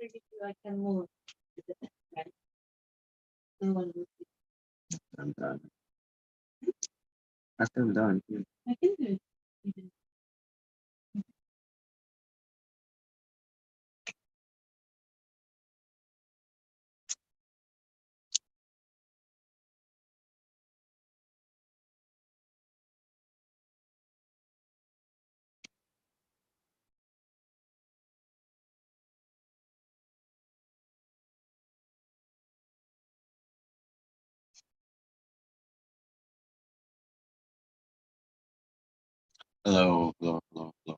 I'm done. After I'm done. Hello, hello, hello, hello.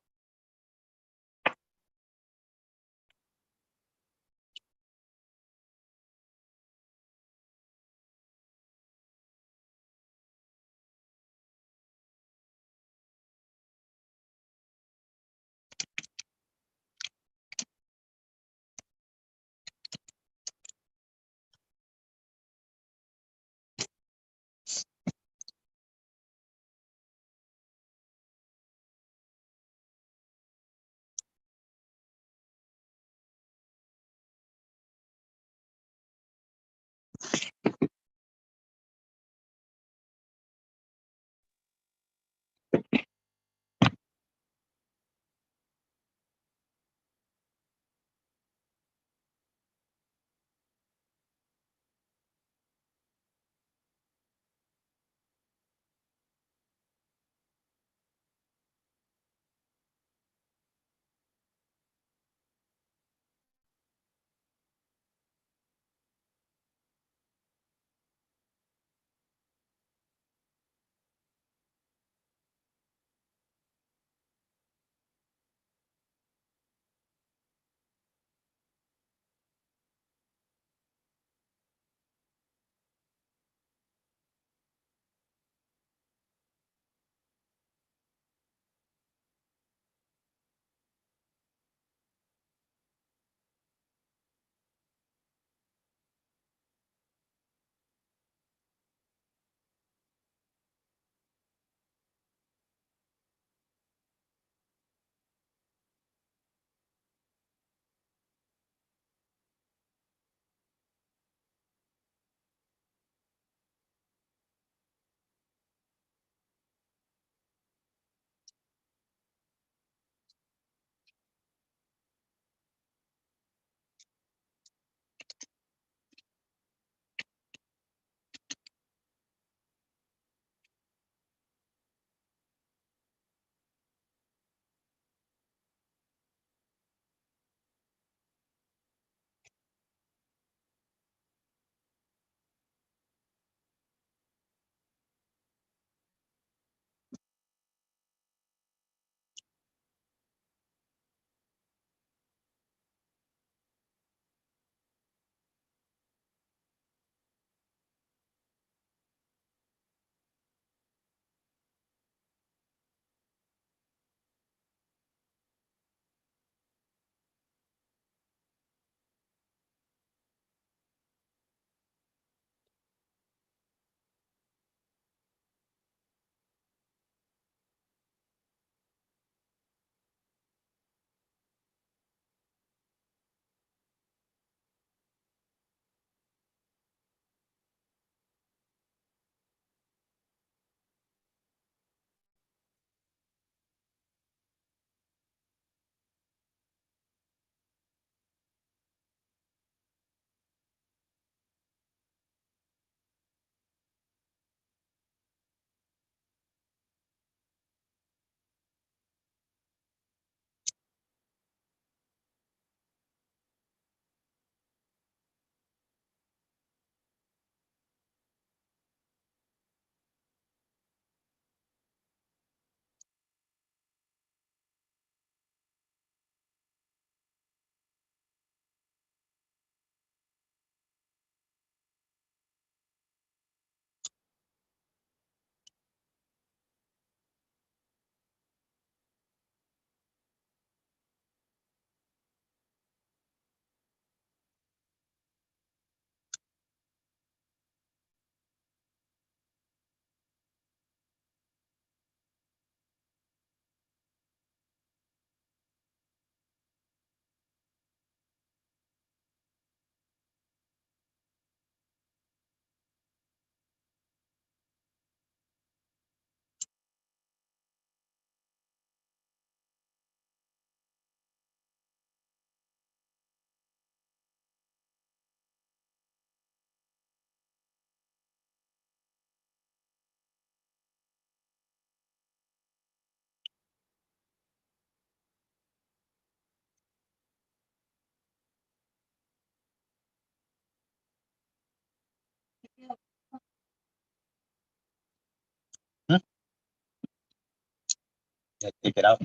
Take it out.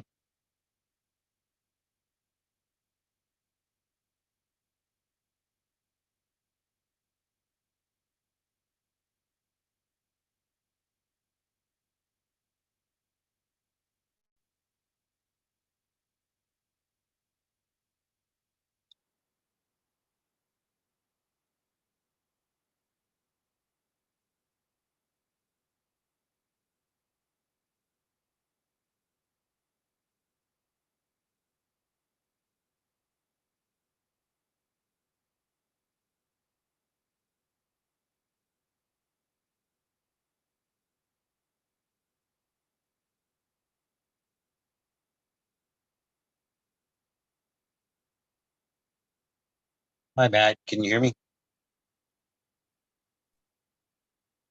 My bad. Can you hear me?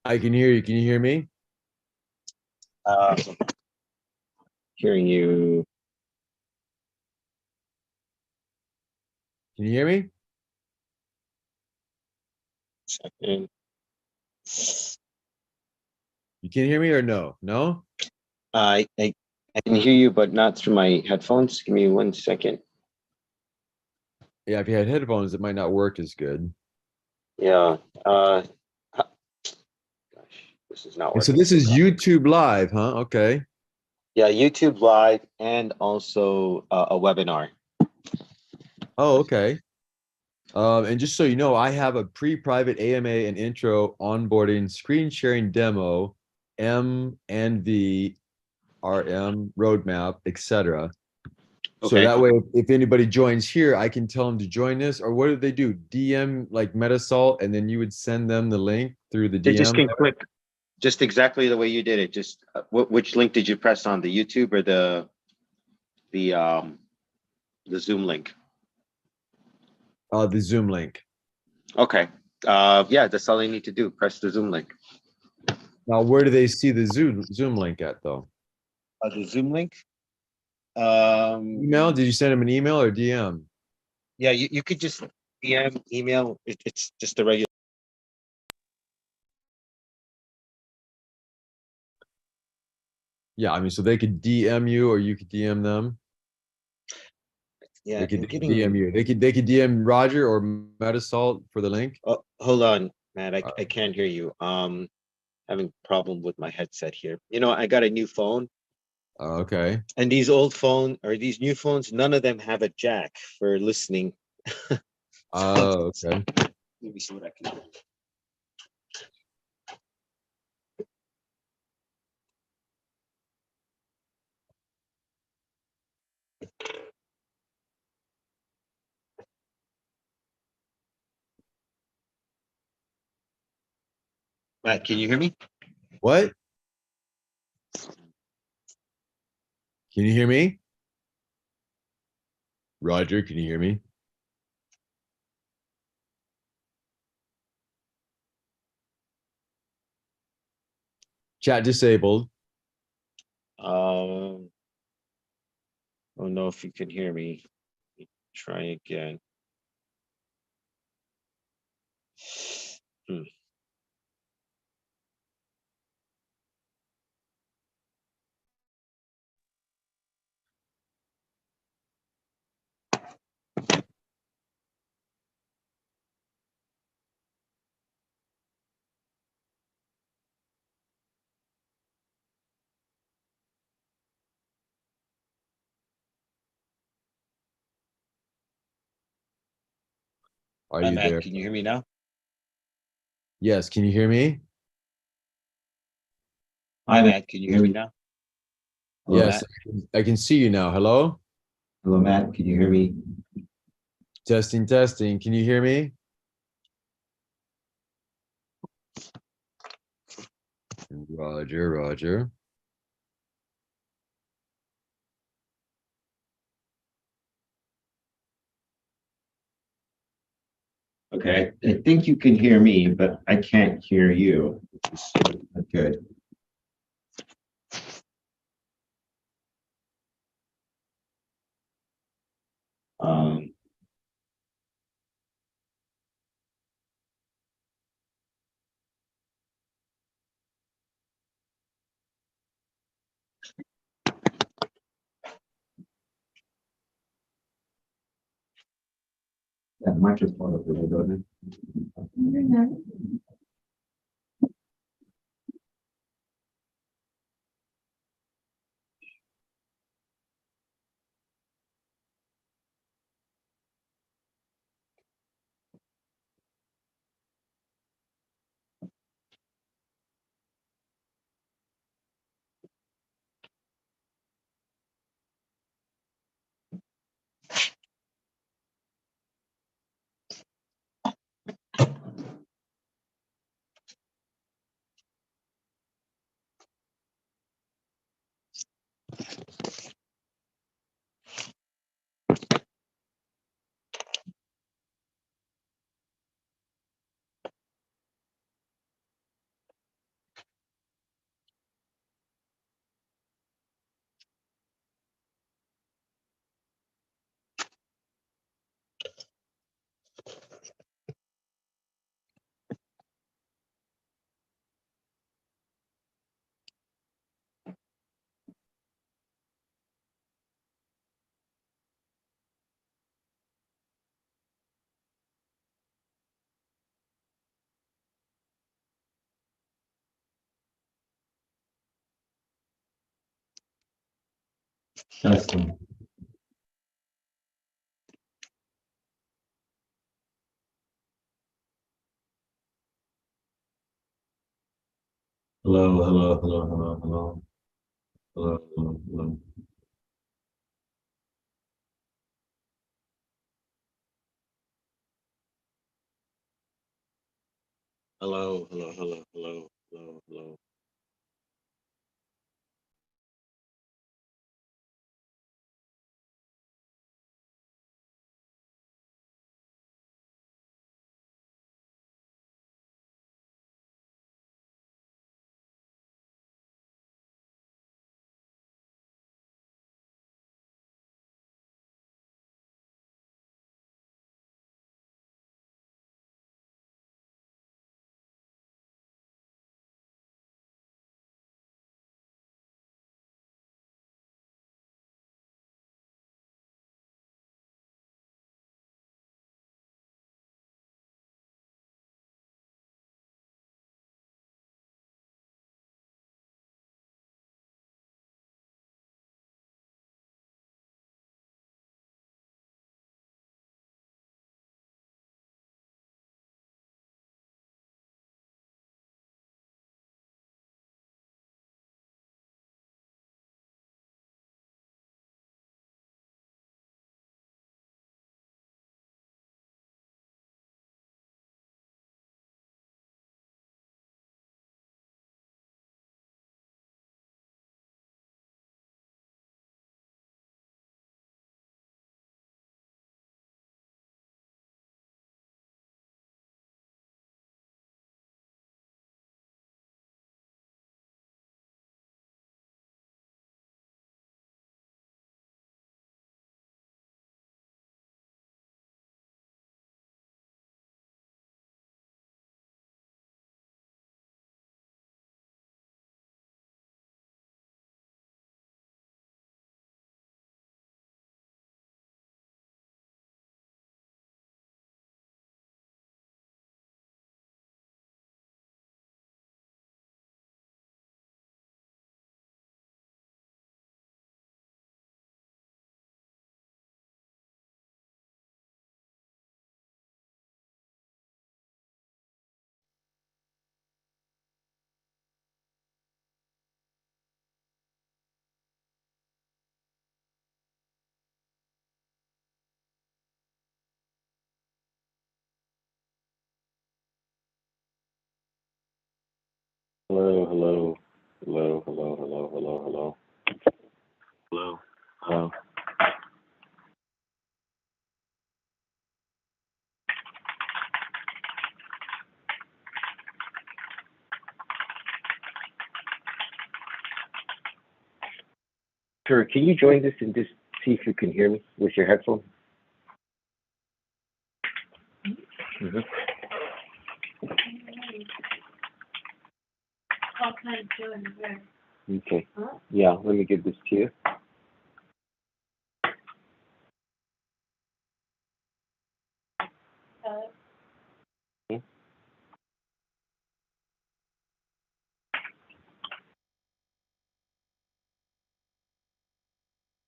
I can hear you. Can you hear me? Uh, Hearing you. Can you hear me? Second. You can hear me or no? No? I can hear you, but not through my headphones. Give me 1 second. Yeah, if you had headphones, it might not work as good. Yeah. Gosh, this is not And so working this so is well. YouTube Live, huh? Okay. Yeah, YouTube Live and also a webinar. Oh, okay. And just so you know, I have a pre-private AMA and intro onboarding screen sharing demo, M and V, RM roadmap, etc. So Okay. that way, if anybody joins here, I can tell them to join this. Or what do they do? DM like Metasalt, and then you would send them the link through the They just DM. can click just exactly the way you did it. Just which link did you press on, the YouTube or the um the Zoom link? The Zoom link. Okay. Yeah, that's all they need to do. Press the Zoom link. Now, where do they see the Zoom link at though? The Zoom link. Email? Did you send them an email or DM? Yeah, you could just DM, email. It's just a regular. Yeah, I mean, so they could DM you or you could DM them. Yeah, They could I'm DM getting. you. They could DM Roger or Metasalt for the link. Oh, hold on, Matt. Uh, I can't hear you. Having problem with my headset here. I got a new phone, okay. and these old phone or these new phones, none of them have a jack for listening. So, Okay. let me see what I can do. Matt, can you hear me? What? Can you hear me? Roger, can you hear me? Chat disabled. I don't know if you can hear me. Try again. Hmm. Are Hi, you Matt. there? Can you hear me now? Yes, can you hear me? Hi, Matt. Can you hear me now? Hello, Yes, Matt. I can see you now. Hello? Hello, Matt. Can you hear me? Testing, testing. Can you hear me? Roger, Roger. Okay. I think you can hear me, but I can't hear you. Which is not good. Um, That mic is part of it, doesn't it? Testing. Hello, hello, hello, hello, hello. Hello, hello, hello. Hello, hello, hello, hello, hello, hello. Hello, hello, hello, hello, hello, hello, hello, hello, hello. Sure, can you join this and just see if you can hear me with your headphone? Mm-hmm. Okay. Yeah, let me give this to you.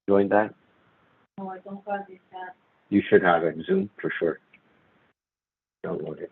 joined that? No, I don't have this chat. You should have it. Zoom for sure. Download it.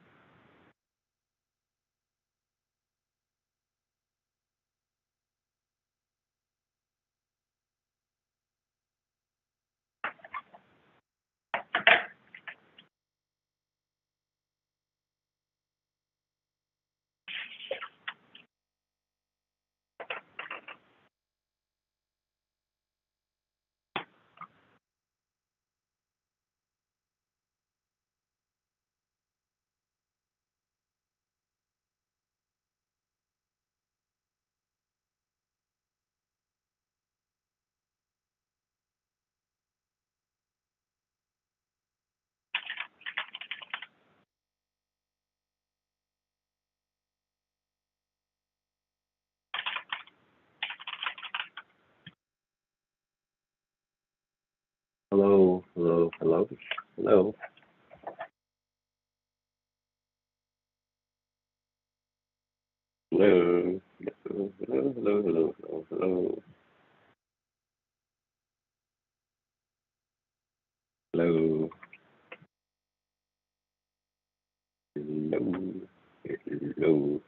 Hello, hello, hello, hello. Hello, hello, hello, hello, hello, hello, hello. Hello. Hello. Hello.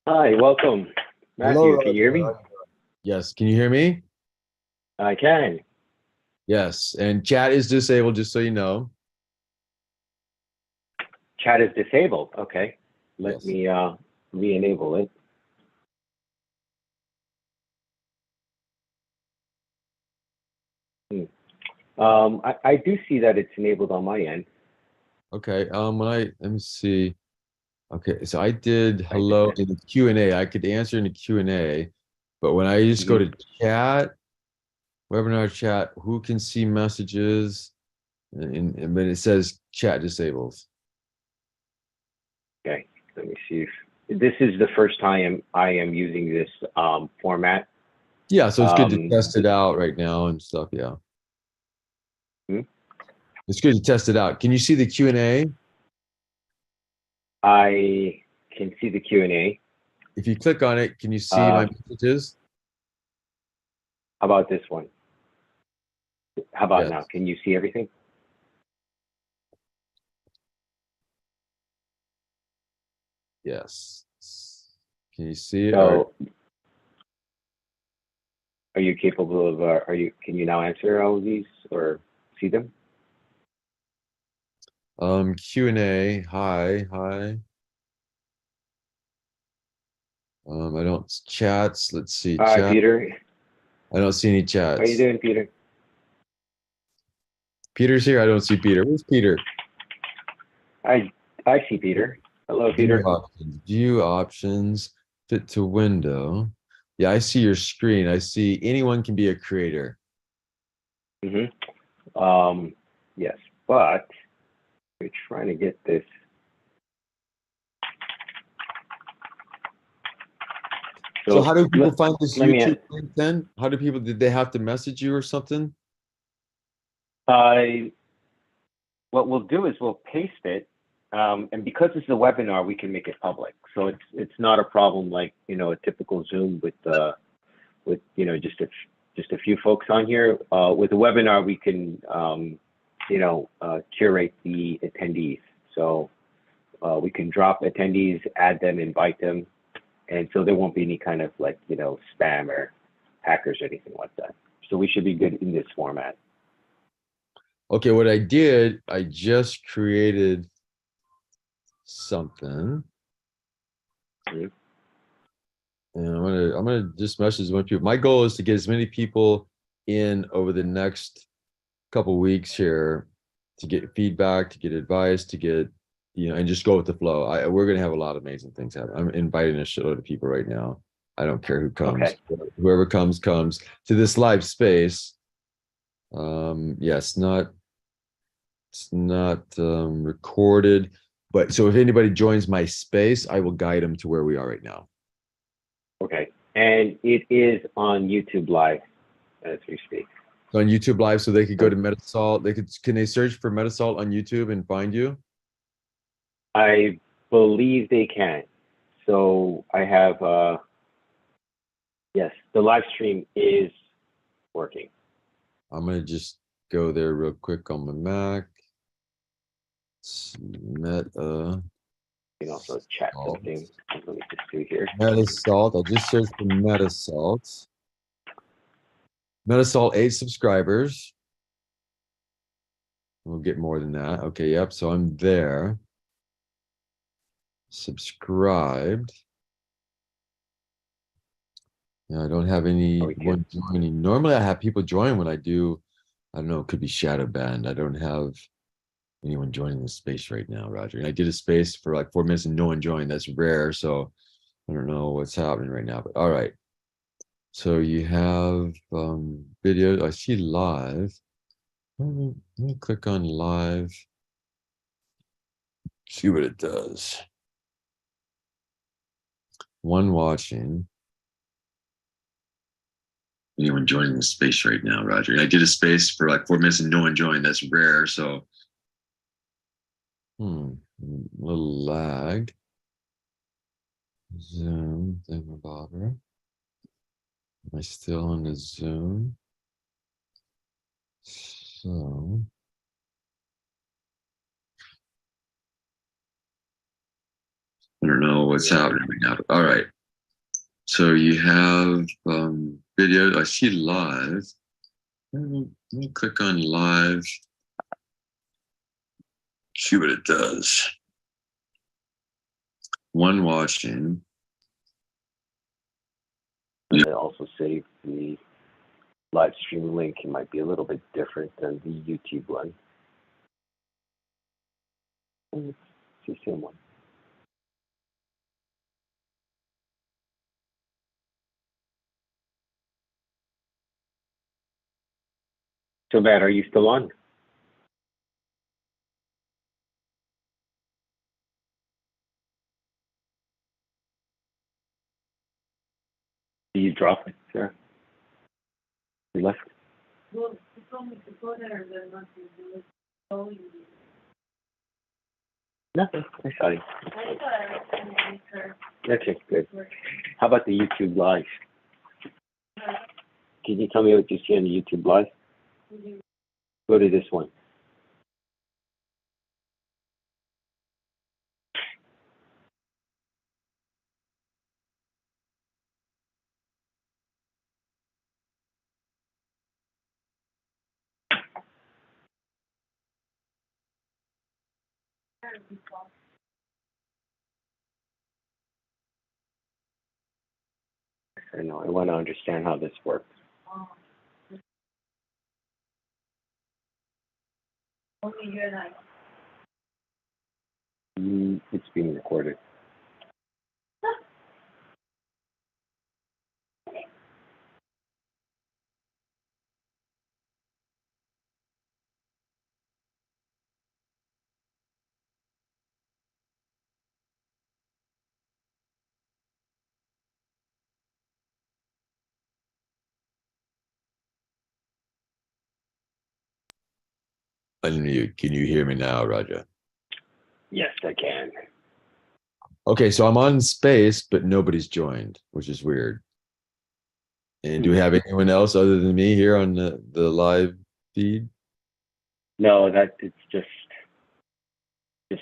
Hi, welcome. Hello, Matthew, can you hear me? Roger. Yes, can you hear me? I can. Yes, and chat is disabled, just so you know. Chat is disabled. Okay. Let Yes. me re-enable it. I do see that it's enabled on my end. Okay. Let me see. Okay, so I did I just hello did. in the Q&A. I could answer in the Q&A, but when I just go to chat, webinar chat, who can see messages? And when it says chat disabled. Okay. Let me see if this is the first time I am using this format. Yeah, so it's good to Um, test it out right now and stuff. Yeah. Hmm? It's good to test it out. Can you see the Q&A? I can see the Q&A. If you click on it, can you see my messages? How about this one? How about Yes. now? Can you see everything? Yes. Can you see it? So, are you capable of? Can you now answer all of these or see them? Q&A. Hi. I don't chats. Let's see. Hi, Chat. Peter. I don't see any How you chats. doing, Peter? Peter's here. I don't see Peter. Where's Peter? I see Peter. Hello, View Peter. options. View options. Fit to window. Yeah, I see your screen. I see anyone can be a creator. Yes, but we're trying to get this. So how do people let- find this let me YouTube link then? How do people, did they have to message you or something? What we'll do is we'll paste it, and because it's a webinar, we can make it public. So it's not a problem like a typical Zoom with just a few folks on here. With a webinar, we can curate the attendees. So we can drop attendees, add them, invite them, and so there won't be any kind of spam or hackers or anything like that. So we should be good in this format. Okay, what I did, I just created something. Mhm. And I'm gonna just message a bunch of people. My goal is to get as many people in over the next couple weeks here to get feedback, to get advice, to get and just go with the flow. We're gonna have a lot of amazing things happen. I'm inviting a shitload of people right now. I don't care who comes. Okay. Whoever comes to this live space. Yeah, it's not recorded, but so if anybody joins my space, I will guide them to where we are right now. Okay. And it is on YouTube Live as we speak. So on YouTube Live, so they could go to Metasalt. Can they search for Metasalt on YouTube and find you? I believe they can. So I have, yes, the live stream is working. I'm gonna just go there real quick on my Mac. It's Meta. You can also chat something. Let me just do here. Metasalt. I just searched for Metasalt. Metasalt 8 subscribers. We'll get more than that. Okay, yep. So I'm there. Subscribed. Yeah, I don't have anyone joining. Normally I have people join when I do, I don't know, it could be shadow banned. I don't have anyone joining the space right now, Roger. And I did a space for like 4 minutes and no one joined. That's rare. So I don't know what's happening right now, but all right. So you have video. I see live. Let me click on live. See what it does. One watching. Anyone joining the space right now, Roger? I did a space for like 4 minutes and no one joined. That's rare. So, a little lag. Zoom, thingamabobber. Am I still on the Zoom? So, I don't know what's happening right now. All right. So you have video. I see live. Let me click on live. See what it does. One watching. And I also save the live stream link. It might be a little bit different than the YouTube one. Let's see someone. So Matt, are you still on? Did you drop it, sir? You left? Well, you told me to go there, then not to do it. Oh, you did. Nothing. I saw you. I thought I was going to make her Okay, good. work. How about the YouTube Live? Uh, Can you tell me what you see on the YouTube Live? would you- Go to this one. I know. I want to understand how this works. Oh. Only you and I. It's being recorded. Unmute. Can you hear me now, Raja? Yes, I can. Okay, so I'm on space, but nobody's joined, which is weird. And do we have anyone else other than me here on the live feed? No, that it's just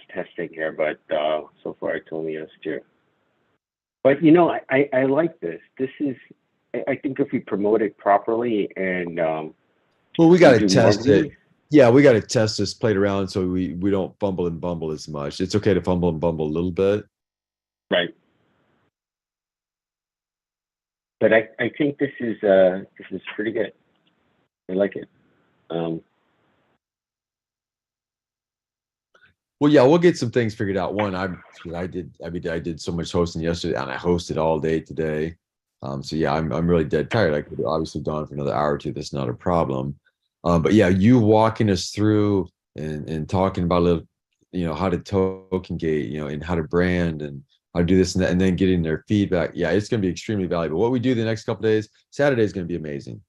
testing here, but so far it told me yes too. But you know, I like this. This is, I think if we promote it properly and Well, we got to do more of test it. these, Yeah, we got to test this, play it around so we don't fumble and bumble as much. It's okay to fumble and bumble a little bit. right? But I think this is pretty good. I like it. Well, yeah, we'll get some things figured out. One, I did so much hosting yesterday, and I hosted all day today. So yeah, I'm really dead tired. I could obviously go on for another hour or two. That's not a problem. But yeah, you walking us through and talking about a little, how to token gate, and how to brand and how to do this and that, and then getting their feedback. Yeah, it's going to be extremely valuable. What we do the next couple of days, Saturday is going to be amazing.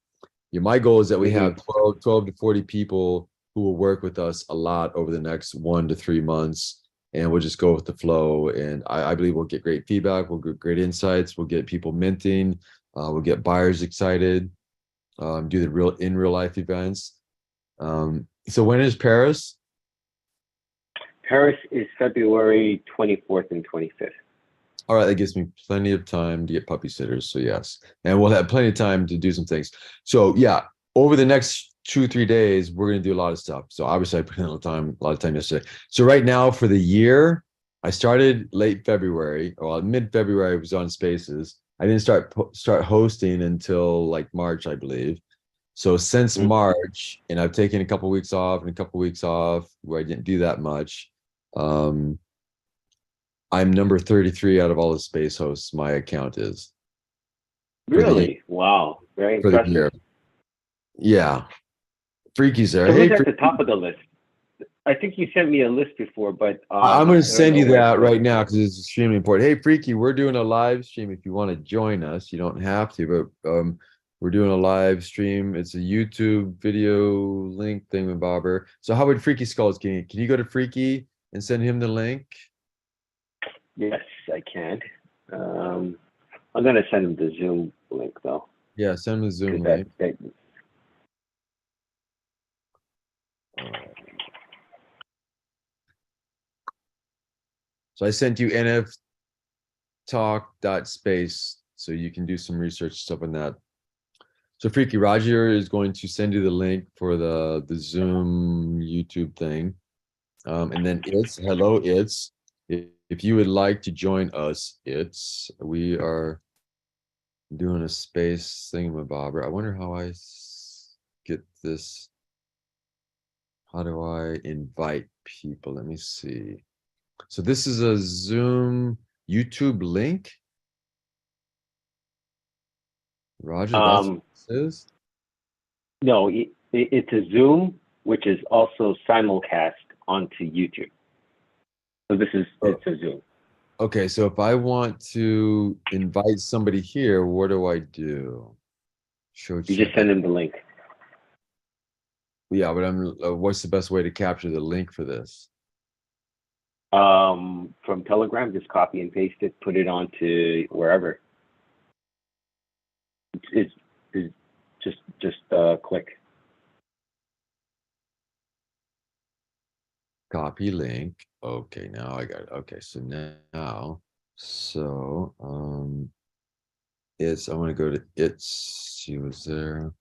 Yeah, my goal is that we have 12 to 40 people who will work with us a lot over the next 1 to 3 months. And we'll just go with the flow. And I believe we'll get great feedback. We'll get great insights. We'll get people minting. We'll get buyers excited. Do the real life events. So when is Paris? Paris is February 24th and 25th. All right, that gives me plenty of time to get puppy sitters. So yes, and we'll have plenty of time to do some things. So yeah, over the next 2-3 days, we're gonna do a lot of stuff. So obviously, I put in a lot of time yesterday. So right now for the year, I started late February, or mid-February. I was on Spaces. I didn't start hosting until like March, I believe. So since March, and I've taken a couple weeks off and a couple weeks off where I didn't do that much. I'm number 33 out of all the space hosts. My account is Really? Wow. Very for the impressive. year. Yeah, Freaky's there. So Hey, who's at the Freaky. top of the list? I think you sent me a list before, but I'm going to I don't send know you where that to go. right now because it's extremely important. Hey, Freaky, we're doing a live stream. If you want to join us, you don't have to, but we're doing a live stream. It's a YouTube video link thingamabobber. So how about Freaky Skulls? Can you go to Freaky and send him the link? Yes, I can. I'm gonna send him the Zoom link though. Yeah, send him the Zoom 'Cause link. So I sent you nftalk.space so you can do some research stuff on that. So Freaky Roger is going to send you the link for the Zoom YouTube thing. And then if you would like to join us, we are doing a space thingamabobber. I wonder how I get this. How do I invite people? Let me see. So this is a Zoom YouTube link. Roger, that's what this is? No, it's a Zoom, which is also simulcast onto YouTube. So it's a Zoom. Okay, so if I want to invite somebody here, what do I do? Show You just chat. send them the link. Yeah, but what's the best way to capture the link for this? From Telegram, just copy and paste it, put it onto wherever. It's just click. Copy link. Okay, now I got it. Okay, so now, I want to go to she was there.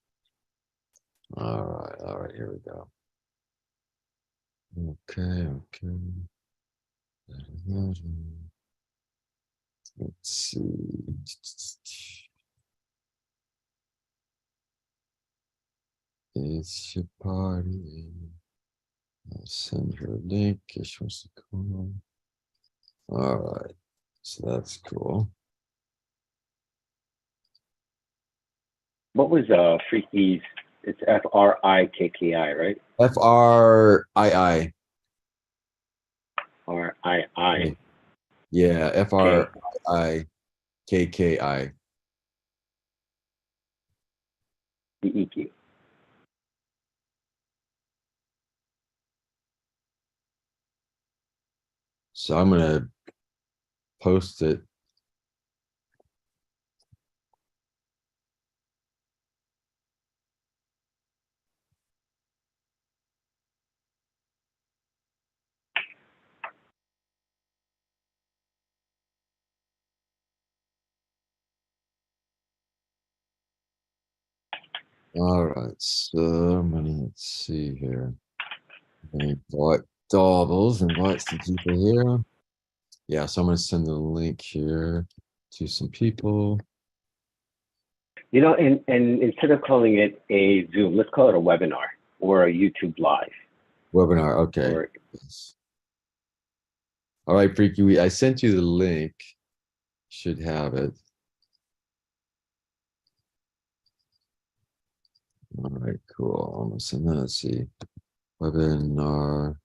All right, here we go. Okay. Let's see. It's your party. I'll send her a link if she wants to come. All right, so that's cool. What was Freaky's? It's Frikki, right? FRII. RII. Yeah, FRIKKI. DEQ. So I'm gonna post it. All right, so I'm gonna, let's see here. Invite doubles, invite some people here. Yeah, so I'm gonna send the link here to some people. You know, and instead of calling it a Zoom, let's call it a webinar or a YouTube live. Webinar, okay. Or, Yes. All right, Freaky, I sent you the link. Should have it. All right, cool. I'm gonna send that. Let's see. Webinar.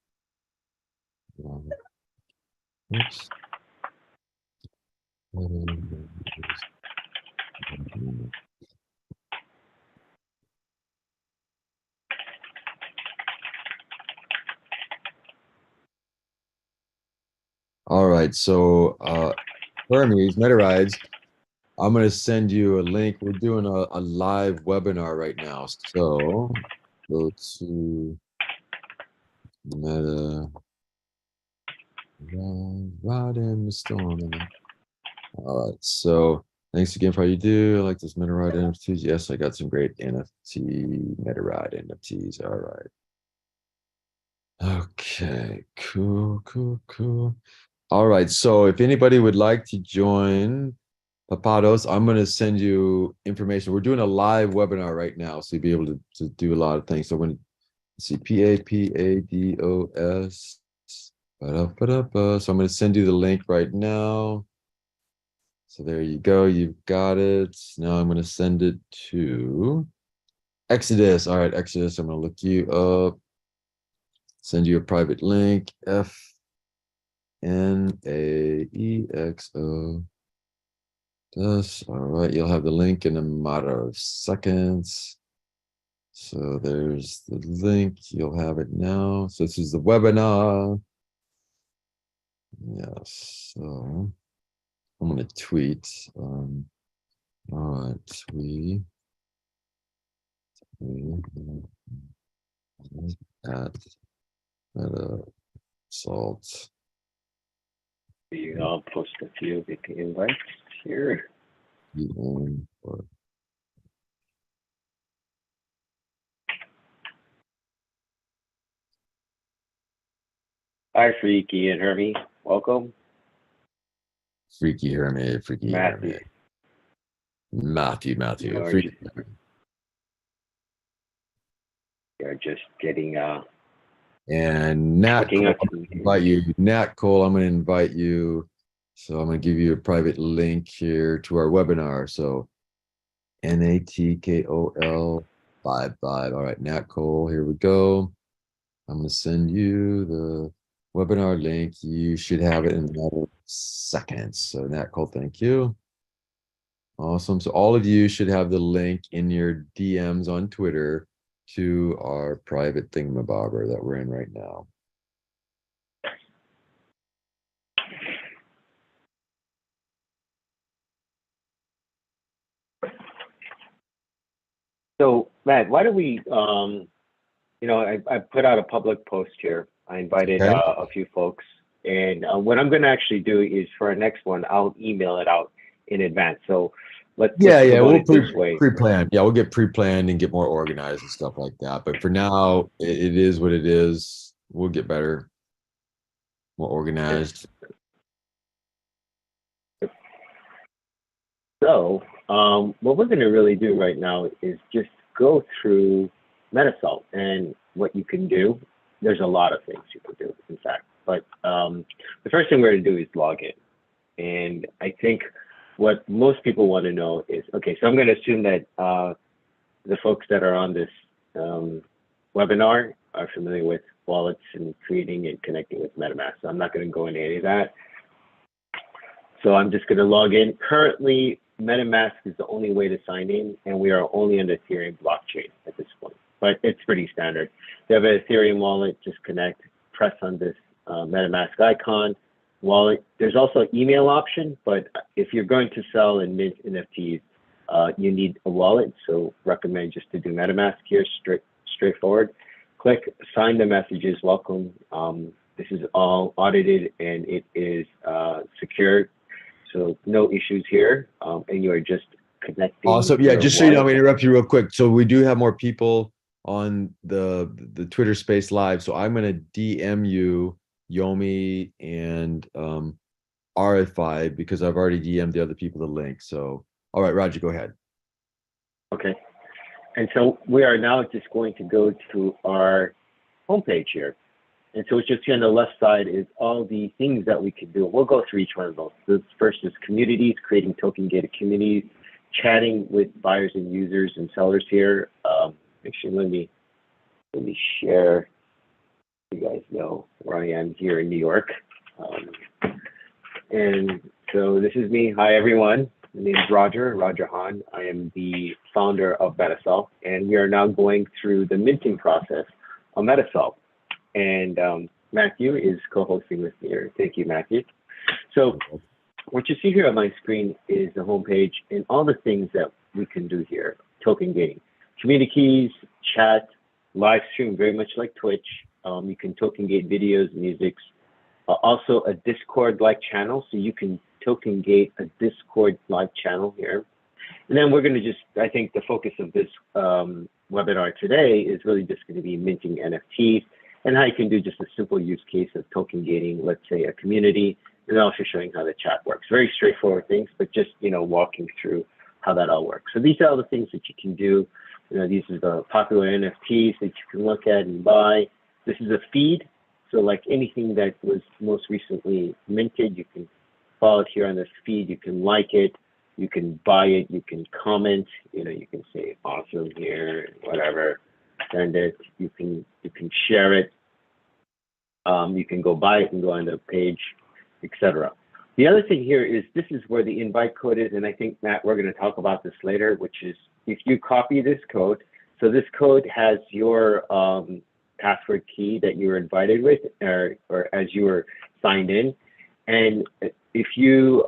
Oops. All right, so Hermes, MetaRides, I'm gonna send you a link. We're doing a live webinar right now. So go to Meta Ride in the Storm. All right, so thanks again for all you do. I like this MetaRide NFTs. Yes, I got some great NFT MetaRide NFTs. All right. Okay, cool. All right, so if anybody would like to join Papados, I'm going to send you information. We're doing a live webinar right now, so you'll be able to do a lot of things. So when you see PAPADOS, so I'm going to send you the link right now. So there you go, you've got it. Now I'm going to send it to Exodus. All right, Exodus, I'm going to look you up, send you a private link, FNAEXO. All right, you'll have the link in a matter of seconds. So there's the link, you'll have it now. So this is the webinar. Yes, so I'm gonna tweet. All right, tweet at Metasalt. I'll post a few of the invites here. Hi, Freaky and Hermie. Welcome. Freaky Hermit, Freaky Matthew. Hermit. Matthew, You're Freaky just, Hermit. you're just getting And Nat looking Cole, at I'm gonna invite you. Nat Cole, I'm going to invite you. So I'm going to give you a private link here to our webinar. So NATKOL 55. All right, Nat Cole, here we go. I'm going to send you the webinar link. You should have it in another seconds. So Nat Cole, thank you. Awesome. So all of you should have the link in your DMs on Twitter to our private thingamabobber that we're in right now. So, Matt, why don't we, I put out a public post here. I invited Okay. a few folks. And what I'm going to actually do is for our next one, I'll email it out in advance. So let's We'll this way. pre-plan. Yeah, we'll get pre-planned and get more organized and stuff like that. But for now, it is what it is. We'll get better, more organized. So what we're going to really do right now is just go through Metasalt and what you can do. There's a lot of things you can do, in fact. But the first thing we're going to do is log in. And I think what most people want to know is, okay, so I'm going to assume that the folks that are on this webinar are familiar with wallets and creating and connecting with MetaMask. So I'm not going to go into any of that. So I'm just going to log in. Currently, MetaMask is the only way to sign in, and we are only on the Ethereum blockchain at this point. But it's pretty standard. If you have an Ethereum wallet, just connect, press on this MetaMask icon, wallet. There's also an email option, but if you're going to sell and mint NFTs, you need a wallet. So recommend just to do MetaMask here, straightforward. Click sign the messages, welcome. This is all audited and it is secured. So no issues here. And you are just connecting. Awesome. Yeah, your just so you know, I'm wallet. gonna interrupt you real quick. So we do have more people on the Twitter space live. So I'm gonna DM you Yomi and RFI because I've already DM'd the other people the link. So all right, Roger, go ahead. Okay. And so we are now just going to go to our homepage here. And so what you'll see on the left side is all the things that we can do. We'll go through each one of those. The first is communities, creating token gated communities, chatting with buyers and users and sellers here. Actually, let me share. So you guys know where I am here in New York. And so this is me. Hi, everyone. My name is Roger Hahn. I am the founder of Metasalt, and we are now going through the minting process on Metasalt. And Matthew is co-hosting with me here. Thank you, Matthew. So what you see here on my screen is the homepage and all the things that we can do here. Token gating, communities, chat, live stream, very much like Twitch. You can token gate videos, musics, also a Discord-like channel. So you can token gate a Discord live channel here. And then we're going to just, I think the focus of this webinar today is really just going to be minting NFTs and how you can do just a simple use case of token gating, let's say a community, and also showing how the chat works. Very straightforward things, but just, you know, walking through how that all works. So these are all the things that you can do. You know, these are the popular NFTs that you can look at and buy. This is a feed. So like anything that was most recently minted, you can follow it here on this feed. You can like it, you can buy it, you can comment, you know, you can say awesome here, whatever, send it, you can share it, you can go buy it and go on the page, etc. The other thing here is this is where the invite code is, and I think, Matt, we're going to talk about this later, which is if you copy this code, so this code has your password key that you were invited with or as you were signed in, and if you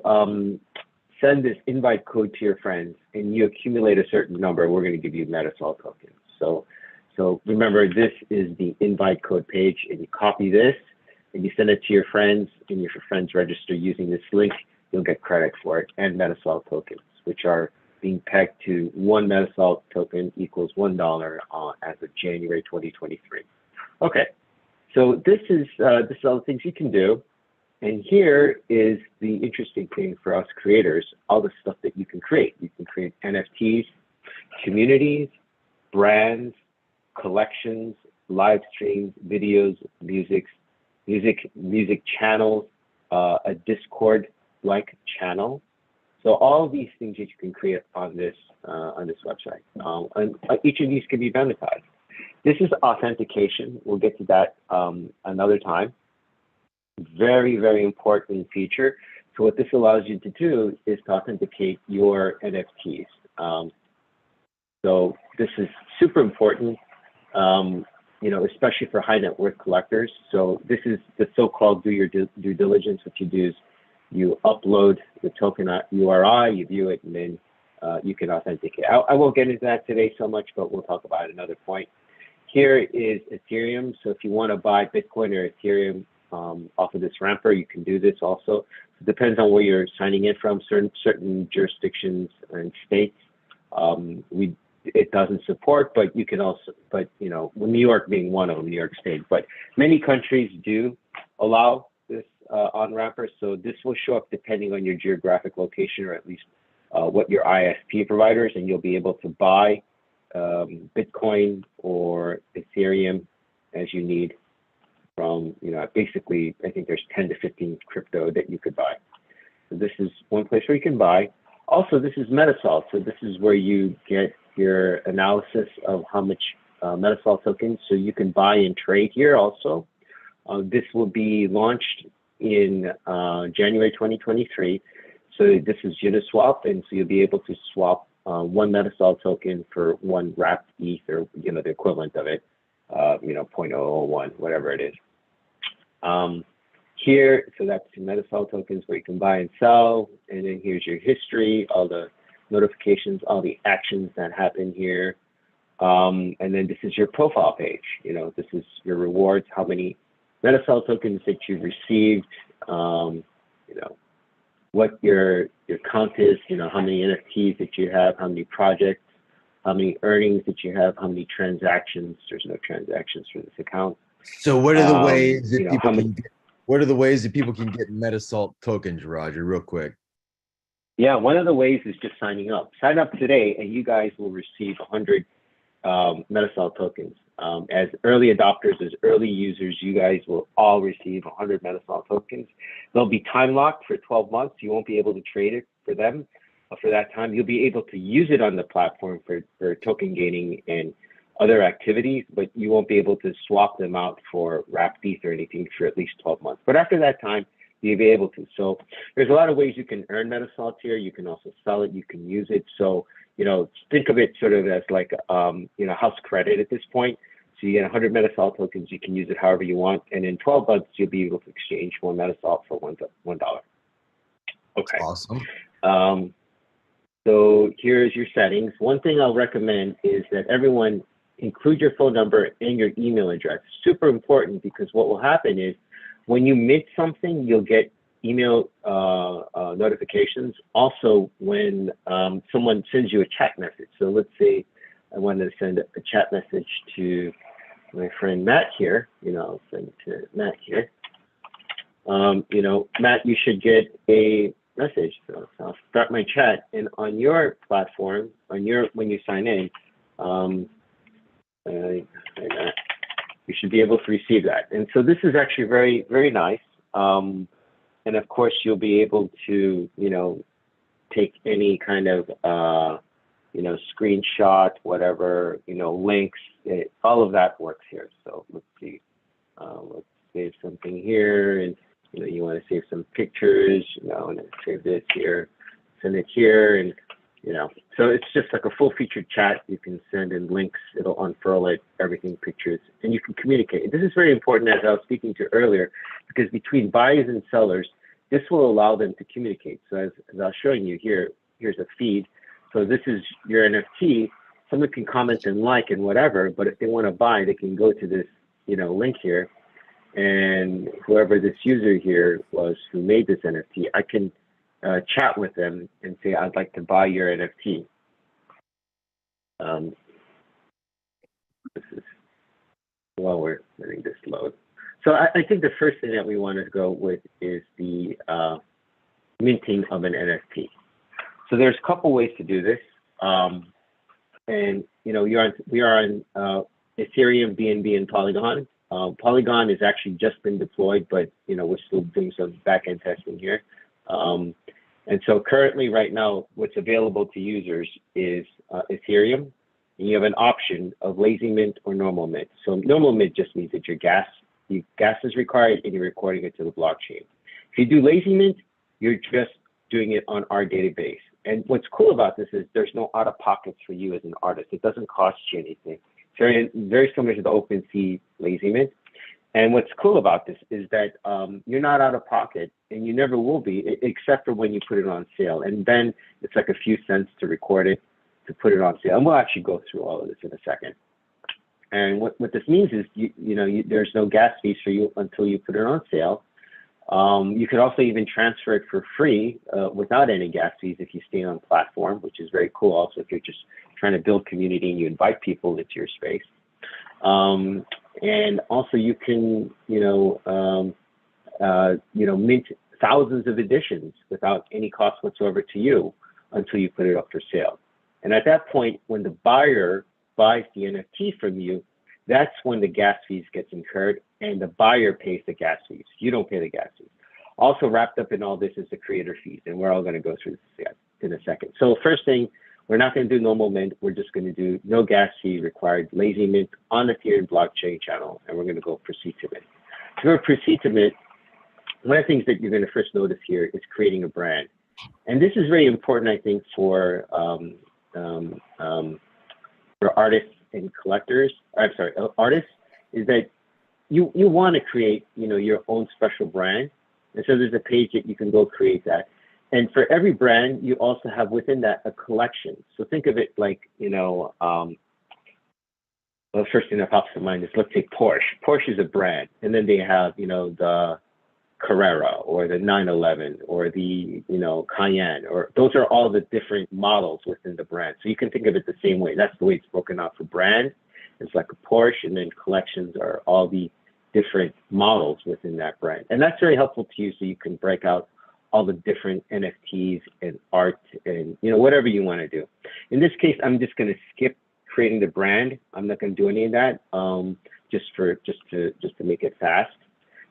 send this invite code to your friends and you accumulate a certain number, we're going to give you Metasalt tokens. So remember, this is the invite code page, and you copy this and you send it to your friends, and if your friends register using this link, you'll get credit for it and Metasalt tokens, which are being pegged to one Metasalt token equals $1 as of January 2023. Okay, so this is all the things you can do. And here is the interesting thing for us creators, all the stuff that you can create. You can create NFTs, communities, brands, collections, live streams, videos, music channels, a Discord-like channel. So all of these things that you can create on this website. And each of these can be monetized. This is authentication. We'll get to that another time. Very, very important feature. So what this allows you to do is to authenticate your NFTs. So this is super important, you know, especially for high net worth collectors. So this is the so-called do your due diligence. What you do is you upload the token URI, you view it, and then you can authenticate. I won't get into that today so much, but we'll talk about it another point. Here is Ethereum. So if you want to buy Bitcoin or Ethereum off of this ramper, you can do this also. It depends on where you're signing in from. Certain jurisdictions and states, it doesn't support, but you can also, but you know, New York being one of them, New York State, but many countries do allow this on ramper. So this will show up depending on your geographic location, or at least what your ISP providers, and you'll be able to buy Bitcoin or Ethereum as you need from, you know, basically, I think there's 10 to 15 crypto that you could buy. So this is one place where you can buy. Also, this is Metasalt. So this is where you get your analysis of how much Metasalt tokens. So you can buy and trade here also. This will be launched in January 2023. So this is Uniswap, and so you'll be able to swap one Metasalt token for one wrapped ETH, or you know, the equivalent of it, you know, 0.001, whatever it is. here, so that's your Metasalt tokens where you can buy and sell. And then here's your history, all the notifications, all the actions that happen here. And then this is your profile page. You know, this is your rewards, how many Metasalt tokens that you've received, you know, what your count is, you know, how many NFTs that you have, how many projects, how many earnings that you have, how many transactions. There's no transactions for this account. So what are the ways that you know, people can get, what are the ways that people can get Metasalt tokens, Roger, real quick? Yeah, one of the ways is just signing up. Sign up today and you guys will receive 100 Metasalt tokens. As early adopters, as early users, you guys will all receive 100 Metasalt tokens. They'll be time locked for 12 months. You won't be able to trade it for them for that time. You'll be able to use it on the platform for token gaining and other activities, but you won't be able to swap them out for wrapped ETH or anything for at least 12 months. But after that time, you'll be able to. So there's a lot of ways you can earn Metasalt here. You can also sell it. You can use it. So, you know, think of it sort of as like, you know, house credit at this point. So you get 100 Metasalt tokens. You can use it however you want. And in 12 months, you'll be able to exchange one Metasalt for $1. Okay. Awesome. So here's your settings. One thing I'll recommend is that everyone include your phone number and your email address. Super important, because what will happen is when you mint something, you'll get email notifications. Also, when someone sends you a chat message. So let's say I wanted to send a chat message to my friend Matt here. You know, I'll send it to Matt here. You know, Matt, you should get a message. So I'll start my chat, and on your platform, when you sign in, you should be able to receive that. And so this is actually very, very nice. And of course, you'll be able to, you know, take any kind of, you know, screenshot, whatever, you know, links, all of that works here. So let's see, let's save something here. And, you know, you want to save some pictures, you know, and save this here, send it here. And, you know, so it's just like a full featured chat. You can send in links, it'll unfurl it, everything, pictures, and you can communicate. This is very important, as I was speaking to earlier, because between buyers and sellers, this will allow them to communicate. So as I was showing you here, here's a feed. So this is your NFT. Someone can comment and like and whatever, but if they want to buy, they can go to this, you know, link here, and whoever this user here was who made this NFT, I can chat with them and say, I'd like to buy your NFT. This is while we're letting this load. So I think the first thing that we want to go with is the minting of an NFT. So there's a couple ways to do this. And, you know, we are on Ethereum, BNB, and Polygon. Polygon has actually just been deployed, but, you know, we're still doing some back-end testing here. And so currently right now, what's available to users is Ethereum. And you have an option of lazy mint or normal mint. So normal mint just means that your gas is required and you're recording it to the blockchain. If you do lazy mint, you're just doing it on our database. And what's cool about this is there's no out of pockets for you as an artist. It doesn't cost you anything. It's very, very similar to the OpenSea lazy mint. And what's cool about this is that you're not out of pocket, and you never will be, except for when you put it on sale. And then it's like a few cents to record it, to put it on sale. And we'll actually go through all of this in a second. And what this means is, there's no gas fees for you until you put it on sale. You could also even transfer it for free without any gas fees if you stay on platform, which is very cool. Also, if you're just trying to build community and you invite people into your space. And also you can, mint thousands of editions without any cost whatsoever to you until you put it up for sale. And at that point, when the buyer buys the NFT from you, that's when the gas fees gets incurred and the buyer pays the gas fees. You don't pay the gas fees. Also wrapped up in all this is the creator fees, and we're all going to go through this in a second. So first thing, we're not going to do normal mint. We're just going to do no gas fee required lazy mint on the Ethereum blockchain channel, and we're going to go proceed to mint. To go proceed to mint, one of the things that you're going to first notice here is creating a brand. And this is very important, I think, for artists and collectors. I'm sorry, artists, is that you want to create, your own special brand. And so there's a page that you can go create that. And for every brand, you also have within that a collection. So think of it like, well, the first thing that pops to mind is, let's say Porsche. Porsche is a brand. And then they have, the Carrera or the 911 or the, Cayenne, or those are all the different models within the brand. So you can think of it the same way. That's the way it's broken out for brand. It's like a Porsche, and then collections are all the different models within that brand. And that's very helpful to you, so you can break out all the different NFTs and art and, whatever you want to do. In this case, I'm just going to skip creating the brand. I'm not going to do any of that, just to make it fast.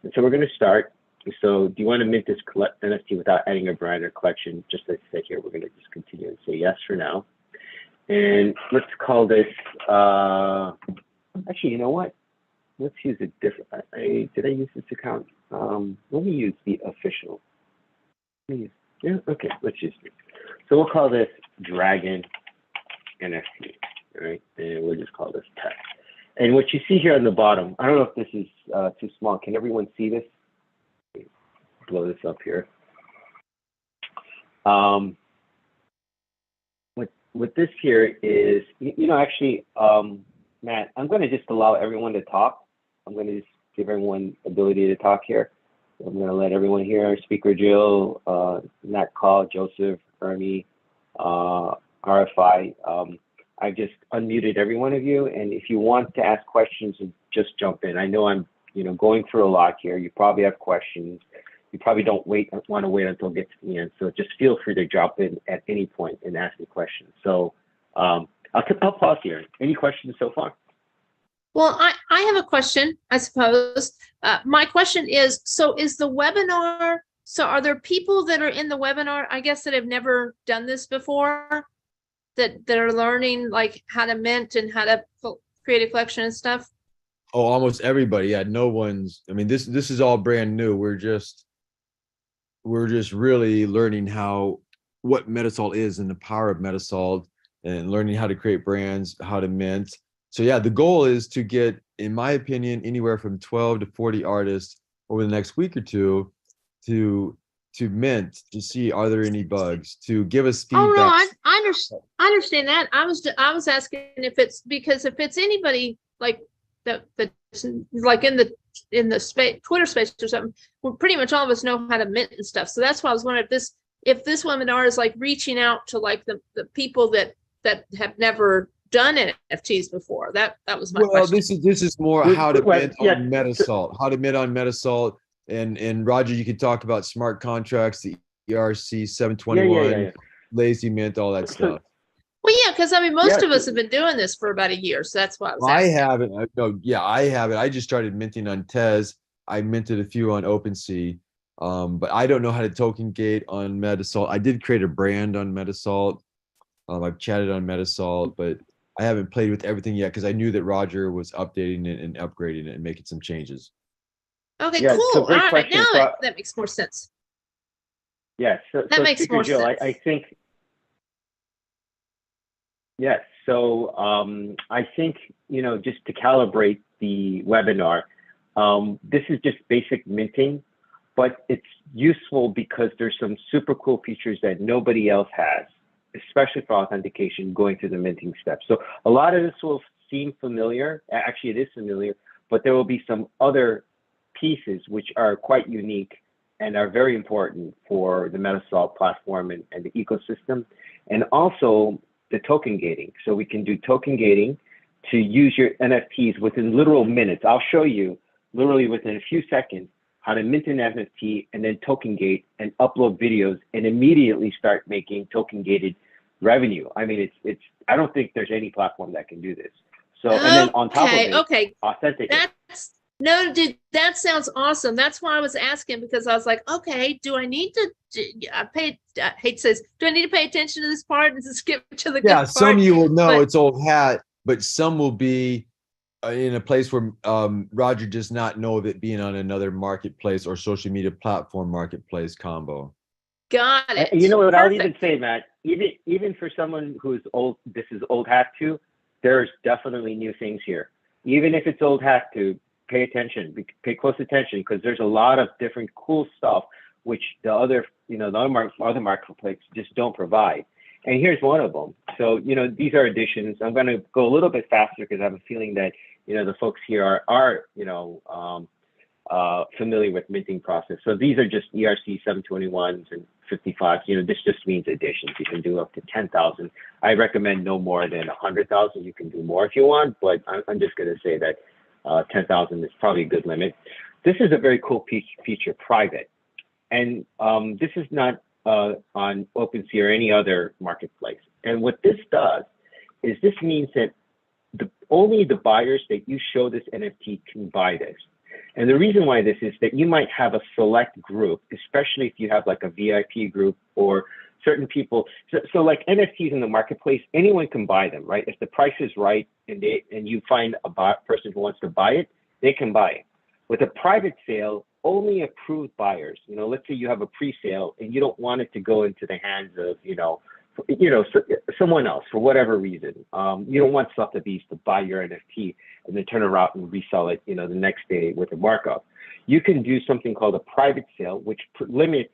And so we're going to start. So do you want to mint this NFT without adding a brand or collection? Just as I said here, we're going to just continue and say yes for now. And let's call this, actually, you know what? Let's use a different, did I use this account? Let me use the official. Yeah, okay, let's use it. So we'll call this Dragon NFT, all right? And we'll just call this text. And what you see here on the bottom, I don't know if this is too small. Can everyone see this? Blow this up here. What this here is, actually, Matt, I'm going to just allow everyone to talk. I'm going to just give everyone ability to talk here. I'm going to let everyone hear. Speaker Jill, Nat Call, Joseph, Ernie, RFI. I just unmuted every one of you. And if you want to ask questions, just jump in. I know I'm, going through a lot here. You probably have questions. You probably don't want to wait until it gets to the end. So just feel free to drop in at any point and ask me questions. So I'll pause here. Any questions so far? Well, I have a question, I suppose. My question is, so is the webinar, so are there people that are in the webinar, I guess, that have never done this before, that are learning like how to mint and how to create a collection and stuff? Oh, almost everybody. Yeah, no one's, I mean, this is all brand new. We're just really learning what Metasalt is and the power of Metasalt, and learning how to create brands, how to mint. So yeah, the goal is to get, in my opinion, anywhere from 12 to 40 artists over the next week or two to mint, to see, are there any bugs, to give us feedback. Oh no, I understand that. I was asking if it's, because if it's anybody like that's like in the space, Twitter space or something, well, pretty much all of us know how to mint and stuff. So that's why I was wondering if this webinar is like reaching out to like the people that have never done NFTs before. That was my question. This is more how to mint on Metasalt, how to mint on Metasalt. And Roger, you could talk about smart contracts, the ERC 721, lazy mint, all that stuff. Well, yeah, because I mean, most of us have been doing this for about a year, so that's why I was asking. I haven't. No, yeah, I haven't. I just started minting on Tez. I minted a few on OpenSea, but I don't know how to token gate on Metasalt. I did create a brand on Metasalt. I've chatted on Metasalt, but I haven't played with everything yet because I knew that Roger was updating it and upgrading it and making some changes. Okay, cool. All right, now that makes more sense. Yeah, that makes more sense. I think. Yes. So I think, just to calibrate the webinar, this is just basic minting, but it's useful because there's some super cool features that nobody else has, especially for authentication, going through the minting steps. So a lot of this will seem familiar. Actually, it is familiar, but there will be some other pieces which are quite unique and are very important for the Metasalt platform and the ecosystem. And also, the token gating. So we can do token gating to use your NFTs within literal minutes. I'll show you literally within a few seconds how to mint an NFT and then token gate and upload videos and immediately start making token gated revenue. I mean, it's I don't think there's any platform that can do this. So, and then on top of it, authenticate. No, dude, that sounds awesome. That's why I was asking, because I was like, okay, do I need to do I need to pay attention to this part and skip to the good part? Some of you will know it's old hat, but some will be in a place where Roger does not know of it being on another marketplace or social media platform marketplace combo. Got it. You know what? Perfect. I'll even say, Matt, even for someone who's old, this is old hat too, there's definitely new things here. Even if it's old hat too, pay attention, pay close attention, because there's a lot of different cool stuff which the other, the other marketplaces just don't provide. And here's one of them. So, these are additions. I'm going to go a little bit faster because I have a feeling that, the folks here are familiar with minting process. So these are just ERC 721s and 55s. This just means additions. You can do up to 10,000. I recommend no more than 100,000. You can do more if you want, but I'm just going to say that 10,000 is probably a good limit. This is a very cool feature, private. And this is not on OpenSea or any other marketplace. And what this does is this means that only the buyers that you show this NFT can buy this. And the reason why this is that you might have a select group, especially if you have like a VIP group or certain people. So like NFTs in the marketplace, anyone can buy them, right? If the price is right and you find a person who wants to buy it, they can buy it. With a private sale, only approved buyers, let's say you have a pre-sale and you don't want it to go into the hands of, someone else for whatever reason. You don't want Sotheby's to buy your NFT and then turn around and resell it, the next day with a markup. You can do something called a private sale, which limits,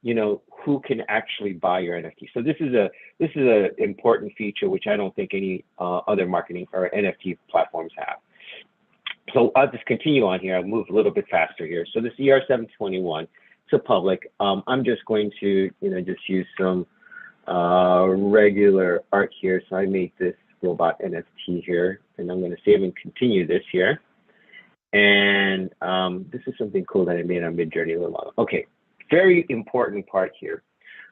who can actually buy your NFT. So this is a important feature which I don't think any other marketing or NFT platforms have. So I'll just continue on here. I'll move a little bit faster here. So this ER721, it's a public. I'm just going to, just use some regular art here. So I made this robot NFT here, and I'm going to save and continue this here. And this is something cool that I made on Midjourney a little while. Okay, very important part here,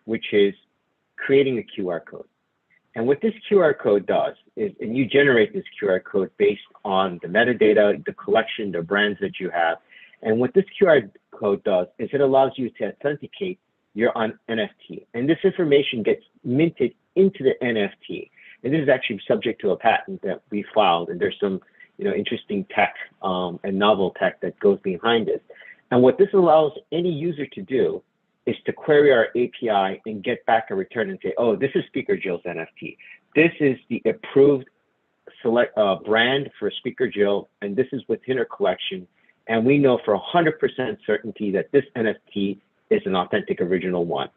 which is creating a QR code. And what this QR code does is, and you generate this QR code based on the metadata, the collection, the brands that you have. And what this QR code does is it allows you to authenticate your NFT. And this information gets minted into the NFT. And this is actually subject to a patent that we filed. And there's some, interesting tech and novel tech that goes behind this. And what this allows any user to do is to query our API and get back a return and say, oh, this is Speaker Jill's NFT. This is the approved select brand for Speaker Jill, and this is within her collection. And we know for 100% certainty that this NFT is an authentic original one.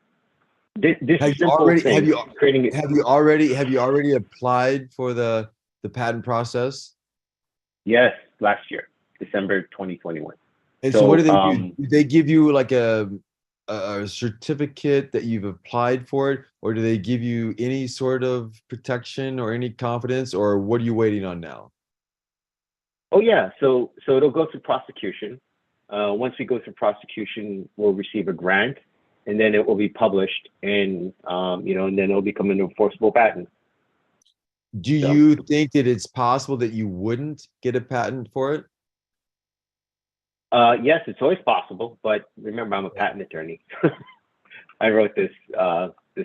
This have you already applied for the patent process? Yes, last year, December 2021. And so what do they do? Do they give you like a certificate that you've applied for it, or do they give you any sort of protection or any confidence, or what are you waiting on now? Oh yeah, so it'll go through prosecution. Once we go through prosecution, we'll receive a grant, and then it will be published, and and then it'll become an enforceable patent. Do you think that it's possible that you wouldn't get a patent for it? Yes, it's always possible, but remember, I'm a patent attorney. I wrote this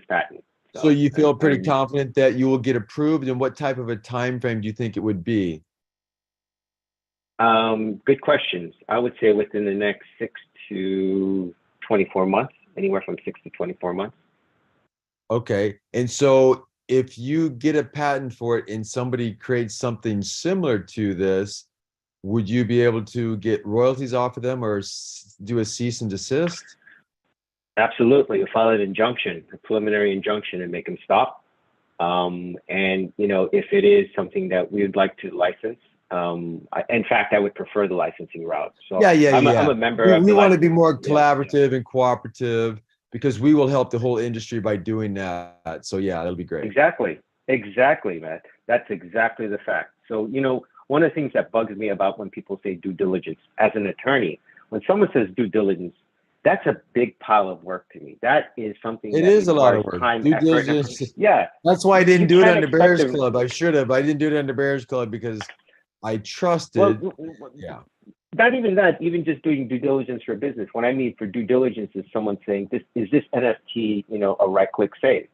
patent. So you feel pretty confident that you will get approved, and what type of a time frame do you think it would be? Good questions. I would say within the next 6 to 24 months, anywhere from 6 to 24 months. Okay, and so if you get a patent for it and somebody creates something similar to this, would you be able to get royalties off of them or do a cease and desist? Absolutely. You'll file an injunction, a preliminary injunction, and make them stop. And, if it is something that we would like to license, in fact, I would prefer the licensing route. So I'm a member of we want to be more collaborative and cooperative, because we will help the whole industry by doing that. So yeah, that'll be great. Exactly, Matt. That's exactly the fact. So, one of the things that bugs me about when people say due diligence, as an attorney, when someone says due diligence, that's a big pile of work to me. That is something. It is a lot of work. Time, due effort, diligence. Yeah. That's why I didn't do it under Bears Club. I should have. I didn't do it under Bears Club because I trusted. Yeah. Not even that, even just doing due diligence for business. What I mean for due diligence is someone saying, is this NFT, a right-click save?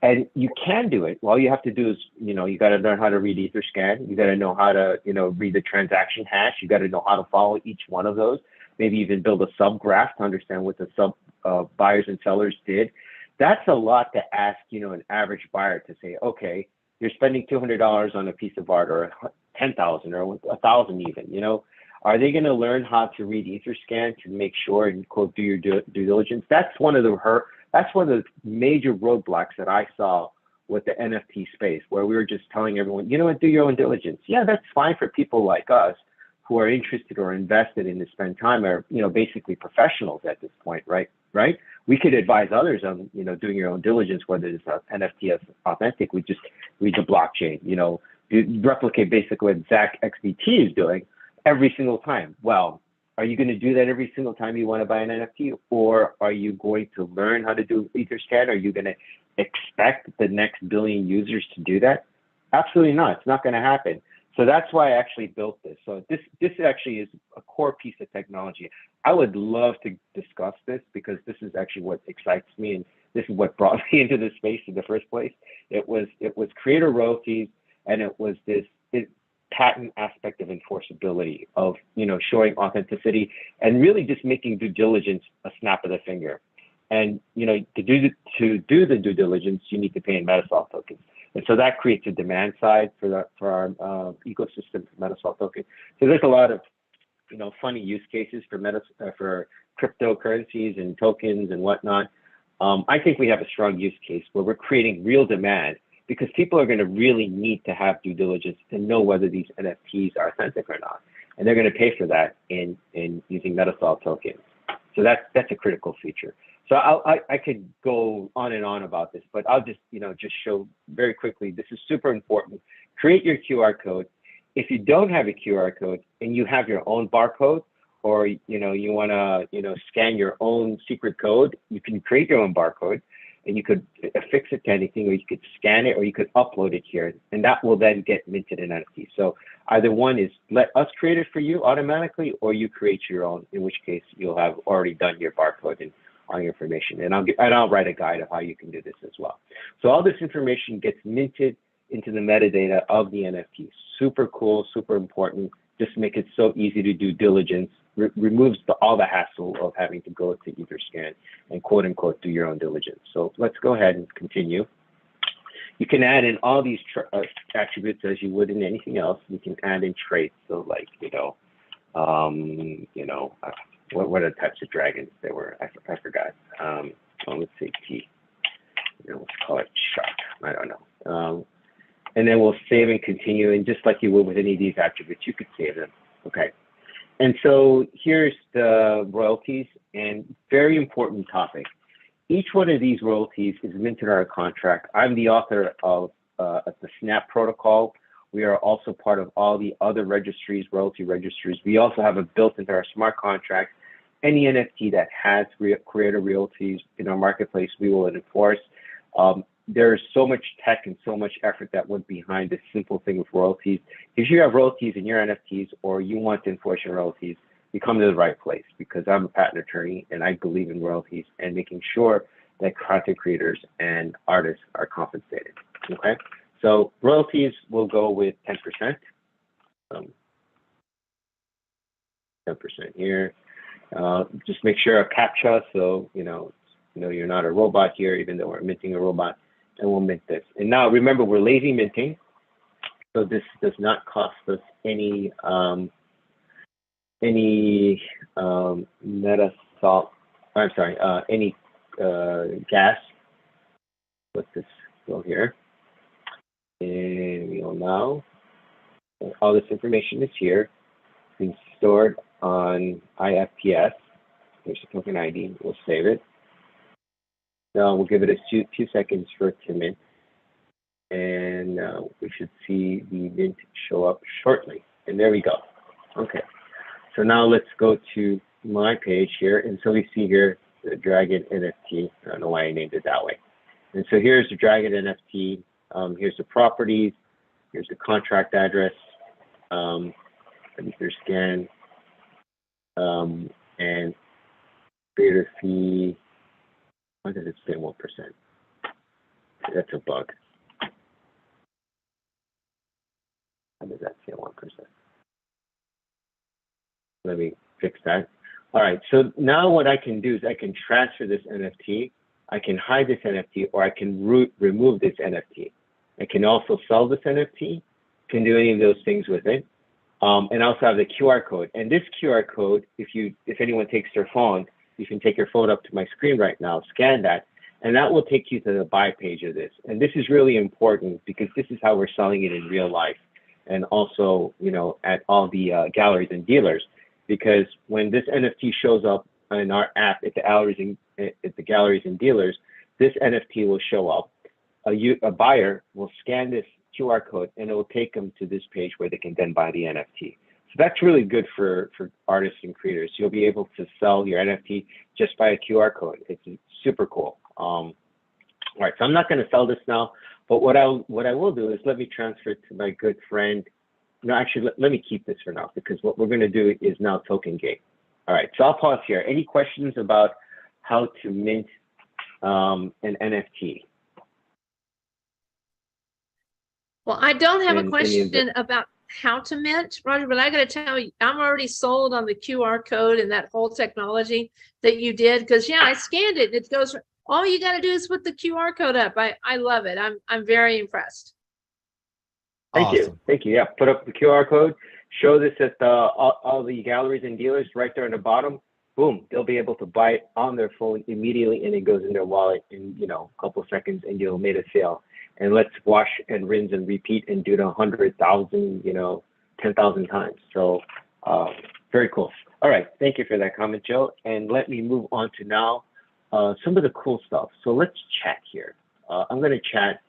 And you can do it. All you have to do is, you got to learn how to read Etherscan. You got to know how to, read the transaction hash. You got to know how to follow each one of those. Maybe even build a subgraph to understand what the buyers and sellers did. That's a lot to ask, an average buyer to say, okay, you're spending $200 on a piece of art, or 10,000 or 1,000 even, Are they going to learn how to read Etherscan to make sure and quote do your due diligence? That's one of the major roadblocks that I saw with the NFT space, where we were just telling everyone, you know what, do your own diligence. Yeah, that's fine for people like us who are interested or invested in to spend time, or basically professionals at this point, right? We could advise others on doing your own diligence, whether it's NFT is authentic. We just read the blockchain, replicate basically what Zach XBT is doing every single time. Well, are you going to do that every single time you want to buy an NFT, or are you going to learn how to do Etherscan? Are you going to expect the next billion users to do that? Absolutely not. It's not going to happen. So that's why I actually built this. So this actually is a core piece of technology. I would love to discuss this because this is actually what excites me, and this is what brought me into this space in the first place. It was creator royalties, and it was this patent aspect of enforceability, of showing authenticity, and really just making due diligence a snap of the finger. And to do the due diligence, you need to pay in Metasalt tokens. And so that creates a demand side for our ecosystem for Metasalt token. So there's a lot of funny use cases for cryptocurrencies and tokens and whatnot. I think we have a strong use case where we're creating real demand, because people are going to really need to have due diligence to know whether these NFTs are authentic or not, and they're going to pay for that in using Metasalt tokens. So that's a critical feature. So I could go on and on about this, but I'll just just show very quickly. This is super important. Create your QR code. If you don't have a QR code and you have your own barcode, or you want to scan your own secret code, you can create your own barcode, and you could affix it to anything, or you could scan it, or you could upload it here, and that will then get minted in NFT. So either one is let us create it for you automatically, or you create your own, in which case you'll have already done your barcode and all your information. And I'll write a guide of how you can do this as well. So all this information gets minted into the metadata of the NFT. Super cool, super important. Just make it so easy to do diligence. Removes all the hassle of having to go to Etherscan and quote unquote do your own diligence. So let's go ahead and continue. You can add in all these attributes as you would in anything else. You can add in traits. So like what are the types of dragons there were? I forgot. Let's say T. Let's call it shark. I don't know. And then we'll save and continue. And just like you would with any of these attributes, you could save them. Okay. And so here's the royalties, and very important topic. Each one of these royalties is minted in our contract. I'm the author of the Snap protocol. We are also part of all the other registries, royalty registries. We also have it built into our smart contract. Any NFT that has creator royalties in our marketplace, we will enforce. There's so much tech and so much effort that went behind this simple thing with royalties. If you have royalties in your NFTs, or you want to enforce your royalties, you come to the right place, because I'm a patent attorney and I believe in royalties and making sure that content creators and artists are compensated. Okay, so royalties will go with 10%. 10% here. Just make sure a CAPTCHA, so you're not a robot here, even though we're minting a robot, and we'll mint this. And now remember, we're lazy minting, so this does not cost us any Metasalt. I'm sorry, any gas. Let this go here, and we'll now. All this information is here, being stored on IFPS. There's a token ID. We'll save it. Now we'll give it a few seconds for it to mint, and we should see the mint show up shortly. And there we go. Okay, so now let's go to my page here, and so we see here the Dragon NFT. I don't know why I named it that way. And so here's the Dragon NFT. Here's the properties. Here's the contract address. Etherscan, and creator fee. Why does it say 1%? That's a bug. How does that say 1%? Let me fix that. All right, so now what I can do is I can transfer this NFT, I can hide this NFT, or I can remove this NFT. I can also sell this NFT, can do any of those things with it. And I also have the QR code. And this QR code, if anyone takes their phone, you can take your phone up to my screen right now, scan that, and that will take you to the buy page of this. And this is really important because this is how we're selling it in real life, and also, you know, at all the galleries and dealers. Because when this NFT shows up in our app at the galleries and dealers, this NFT will show up. A buyer will scan this QR code and it will take them to this page where they can then buy the NFT. So that's really good for artists and creators. You'll be able to sell your NFT just by a QR code. It's super cool. All right, so I'm not going to sell this now, but what I will do is let me transfer it to my good friend. No, actually, let me keep this for now, because what we're going to do is now token gate. All right, so I'll pause here. Any questions about how to mint an NFT? Well, I don't have a Any of question about how to mint, Roger, but I got to tell you, I'm already sold on the QR code and that whole technology that you did. Because yeah, I scanned it. It goes. All you got to do is put the QR code up. I love it. I'm very impressed. Thank you. Thank you. Yeah, put up the QR code. Show this at all the galleries and dealers right there on the bottom. Boom, they'll be able to buy it on their phone immediately, and it goes in their wallet in, you know, a couple seconds, and you'll made a sale. And let's wash and rinse and repeat and do it 100,000, you know, 10,000 times. So very cool. All right, thank you for that comment, Joe. And let me move on to now some of the cool stuff. So let's chat here. I'm going to chat,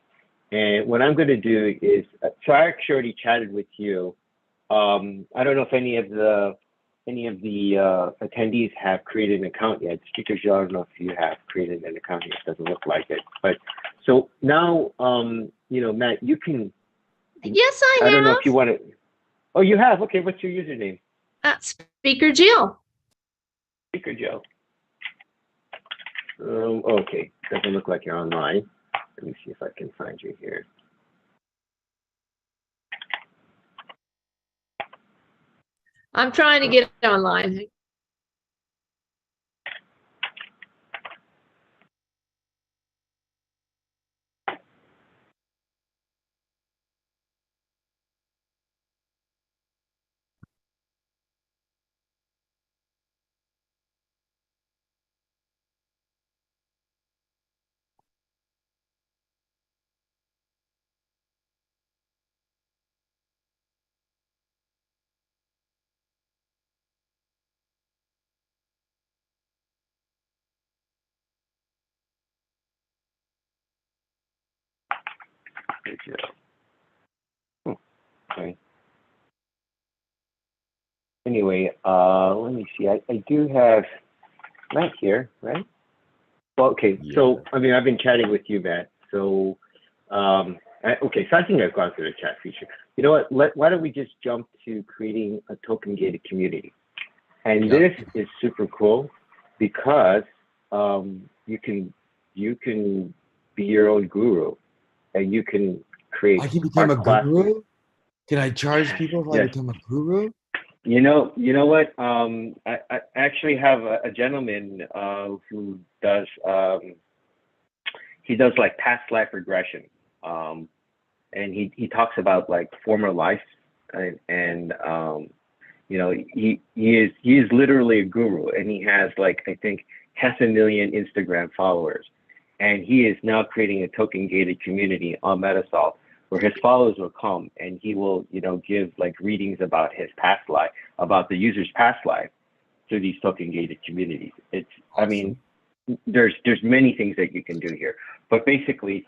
and what I'm going to do is, so I actually already chatted with you. I don't know if any of the attendees have created an account yet. Speakers, I don't know if you have created an account yet. It doesn't look like it. But so now, you know, Matt, you can. Yes, I have. I don't know if you want to. Oh, you have. Okay, what's your username? Speaker Jill. Speaker Joe. Okay, doesn't look like you're online. Let me see if I can find you here. I'm trying to get online. Okay. Anyway, let me see. I do have Matt here, right? Well, okay. Yeah. So, I mean, I've been chatting with you, Matt. So, okay. So I think I've gone through the chat feature. You know what? Why don't we just jump to creating a token gated community? And Yep. this is super cool because you can be your own guru, and you can create. I can become a art classes. guru? Can I charge people if I Yes. become a guru? You know what? I actually have a gentleman who does he does like past life regression, and he talks about like former lives, and you know, he is literally a guru, and he has like, I think, 500,000 Instagram followers, and he is now creating a token gated community on Metasalt, where his followers will come and he will, you know, give like readings about his past life, about the user's past life through these token gated communities. It's, I mean, there's many things that you can do here, but basically,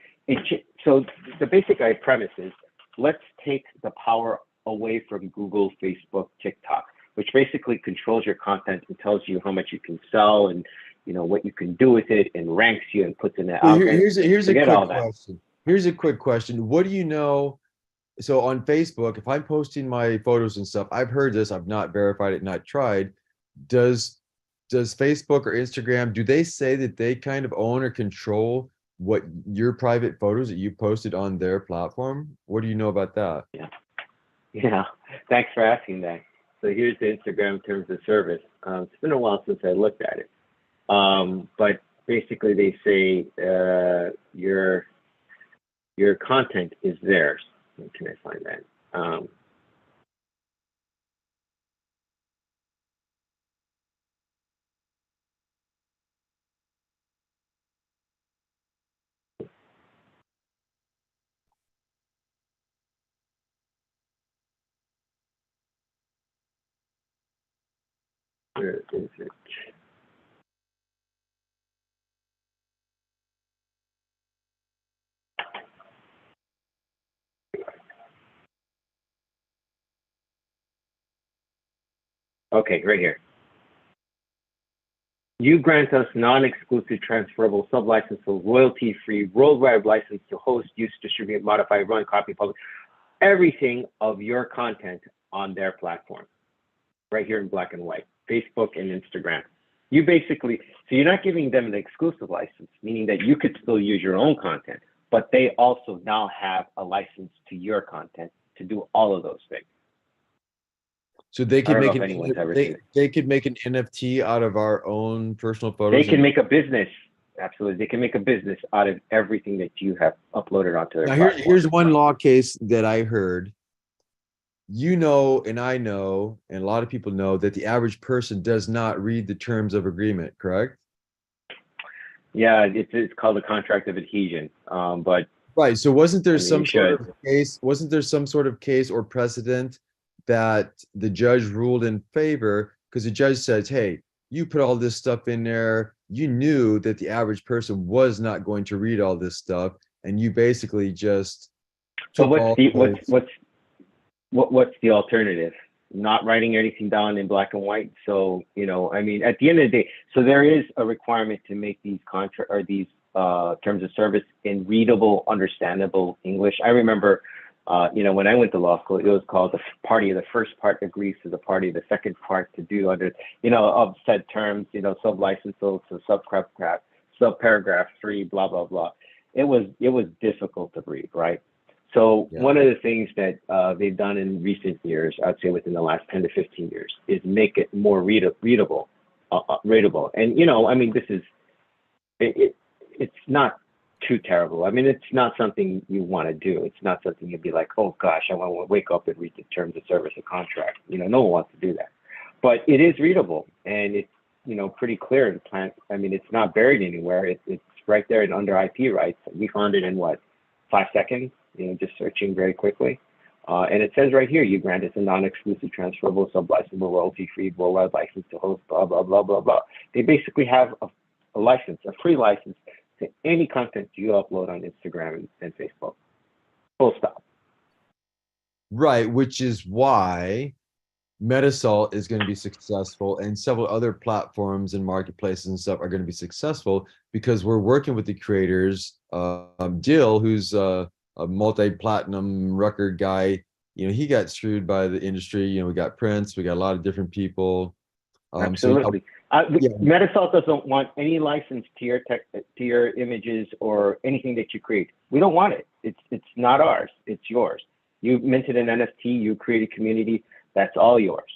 so the basic premise is, let's take the power away from Google, Facebook, TikTok, which basically controls your content and tells you how much you can sell and, you know, what you can do with it, and ranks you and puts in the algorithm. Here's a Forget quick all that. question. Here's a quick question. What do you know? So on Facebook, if I'm posting my photos and stuff, I've heard this, I've not verified it, not tried. Does Facebook or Instagram, do they say that they kind of own or control what your private photos that you posted on their platform? What do you know about that? Yeah, thanks for asking that. So here's the Instagram terms of service. It's been a while since I looked at it, but basically they say your content is theirs. Where can I find that? Where is it? Okay, right here. You grant us non-exclusive transferable sublicense for royalty-free worldwide license to host, use, distribute, modify, run, copy, publish everything of your content on their platform. Right here in black and white, Facebook and Instagram. You basically, so you're not giving them an exclusive license, meaning that you could still use your own content, but they also now have a license to your content to do all of those things. So they I could don't know make if an anyone's ever seen it. they could make an NFT out of our own personal They photos. can make a business. Absolutely. They can make a business out of everything that you have uploaded onto their Now platform. here's one law case that I heard. You know, and I know, and a lot of people know that the average person does not read the terms of agreement, correct? Yeah, it's called a contract of adhesion. But Right. So wasn't there I mean, some you sort should. of case, wasn't there some sort of case or precedent that the judge ruled in favor? Because the judge says, hey, you put all this stuff in there. You knew that the average person was not going to read all this stuff, and you basically just So took all those- what's the alternative? Not writing anything down in black and white. So, you know, I mean, at the end of the day, so there is a requirement to make these contract or these terms of service in readable, understandable English. I remember, you know, when I went to law school, it was called the party of the first part agrees to the party of the second part to do under, you know, of said terms, you know, sublicense to subparagraph 3, blah, blah, blah. It was difficult to read, right? So Yeah. one of the things that they've done in recent years, I'd say within the last 10 to 15 years, is make it more readable. And, you know, I mean, this is, it's not too terrible. I mean, it's not something you want to do. It's not something you'd be like, oh gosh, I want to wake up and read the terms of service of contract. You know, no one wants to do that. But it is readable, and it's, you know, pretty clear in plant. I mean, it's not buried anywhere. It's right there and under IP rights. We found it in what, 5 seconds? You know, just searching very quickly. And it says right here, you grant us a non-exclusive, transferable, sublicensable, royalty-free, worldwide license to host, blah, blah, blah, blah, blah. They basically have a license, a free license to any content you upload on Instagram and Facebook. Full stop. Right, which is why Metasalt is going to be successful, and several other platforms and marketplaces and stuff are going to be successful because we're working with the creators. Jill, who's a multi-platinum record guy, you know, he got screwed by the industry. You know, we got Prince, we got a lot of different people. Absolutely. Yeah. Metasalt doesn't want any license to your images or anything that you create. We don't want it. It's not ours. It's yours. You minted an NFT. You created community. That's all yours.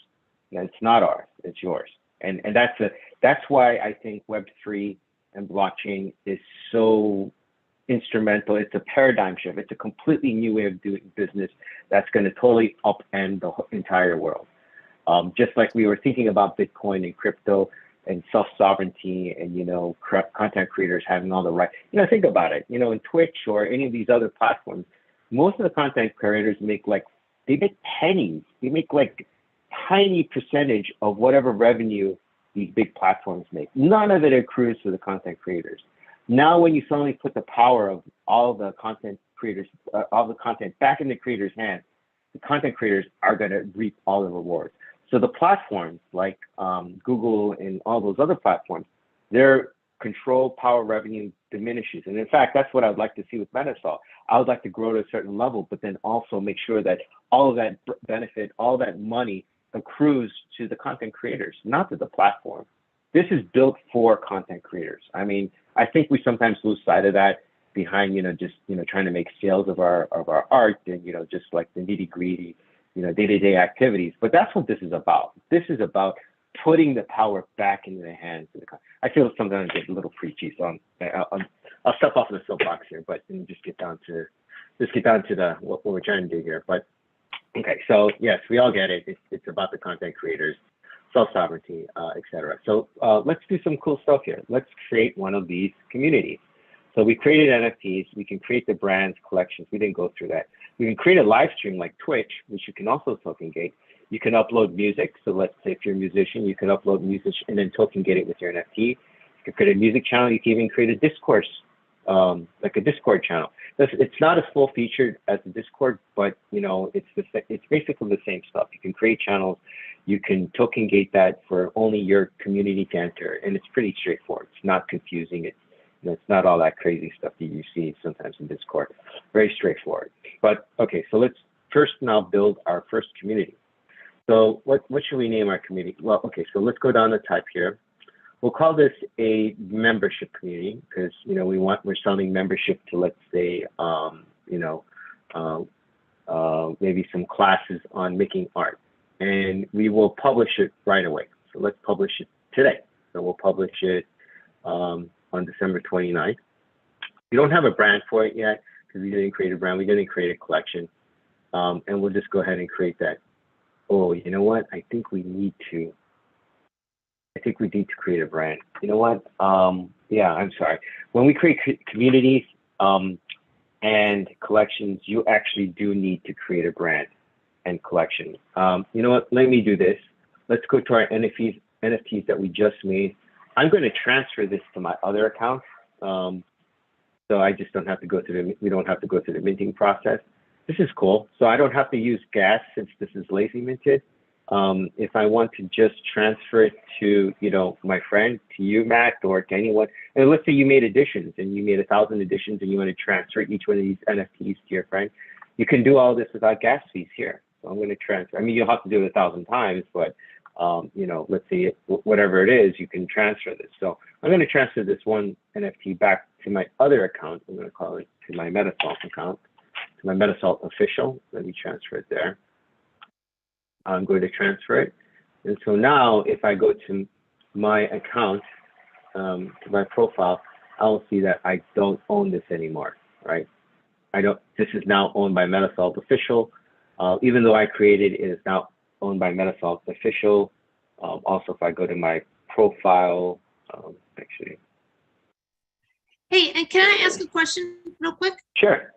And it's not ours. It's yours. And that's why I think Web3 and blockchain is so instrumental. It's a paradigm shift. It's a completely new way of doing business that's going to totally upend the entire world. Just like we were thinking about Bitcoin and crypto and self-sovereignty and, you know, content creators having all the right, you know, think about it, you know, in Twitch or any of these other platforms, most of the content creators make they make pennies. They make like tiny percentage of whatever revenue these big platforms make. None of it accrues to the content creators. Now, when you suddenly put the power of all the content creators, all the content back in the creators' hands, the content creators are going to reap all the rewards. So the platforms like Google and all those other platforms, their control, power, revenue diminishes. And in fact, that's what I would like to see with Metasalt. I would like to grow to a certain level, but then also make sure that all of that benefit, all that money accrues to the content creators, not to the platform. This is built for content creators. I mean, I think we sometimes lose sight of that behind, you know, just, you know, trying to make sales of our art and, you know, just like the nitty-gritty, you know, day-to-day activities. But that's what this is about. This is about putting the power back into the hands of the content. I feel sometimes I get a little preachy, so I'll step off the soapbox here, but just get down to the what we're trying to do here. But okay, so yes, we all get it. It's about the content creators, self-sovereignty, etc. So let's do some cool stuff here. Let's create one of these communities. So we created NFTs. We can create the brands, collections. We didn't go through that. We can create a live stream like Twitch, which you can also token gate. You can upload music. So let's say if you're a musician, you can upload music and then token get it with your NFT. You can create a music channel. You can even create a discourse, like a Discord channel. It's not as full featured as the Discord, but you know, it's basically the same stuff. You can create channels. You can token gate that for only your community to enter, and it's pretty straightforward. It's not confusing. It's not all that crazy stuff that you see sometimes in Discord. Very straightforward. But okay, so let's first now build our first community. So what should we name our community? Well, okay, so let's go down the type here. We'll call this a membership community because you know we're selling membership to, let's say maybe some classes on making art, and we will publish it right away. So let's publish it today. So we'll publish it on December 29th. We don't have a brand for it yet because we didn't create a brand. We didn't create a collection, and we'll just go ahead and create that. Oh, you know what? I think we need to create a brand. You know what? Yeah, I'm sorry. When we create communities and collections, you actually do need to create a brand and collection. You know what? Let me do this. Let's go to our NFTs that we just made. I'm going to transfer this to my other account. So I just don't have to go through we don't have to go through the minting process. This is cool. So I don't have to use gas since this is lazy minted. If I want to just transfer it to, you know, my friend, to you, Matt, or to anyone, and let's say you made additions and you made 1,000 additions and you want to transfer each one of these NFTs to your friend, you can do all this without gas fees here. So I'm going to transfer. I mean, you'll have to do it 1,000 times, but you know, let's say whatever it is, you can transfer this. So I'm going to transfer this one NFT back to my other account. I'm going to call it to my Metasalt account, to my Metasalt official. Let me transfer it there. I'm going to transfer it. And so now if I go to my account, to my profile, I'll see that I don't own this anymore, right? This is now owned by Metasalt official. Even though I created it, is now owned by Metasalt official. Also, if I go to my profile, actually. Hey, and can I ask a question real quick? Sure.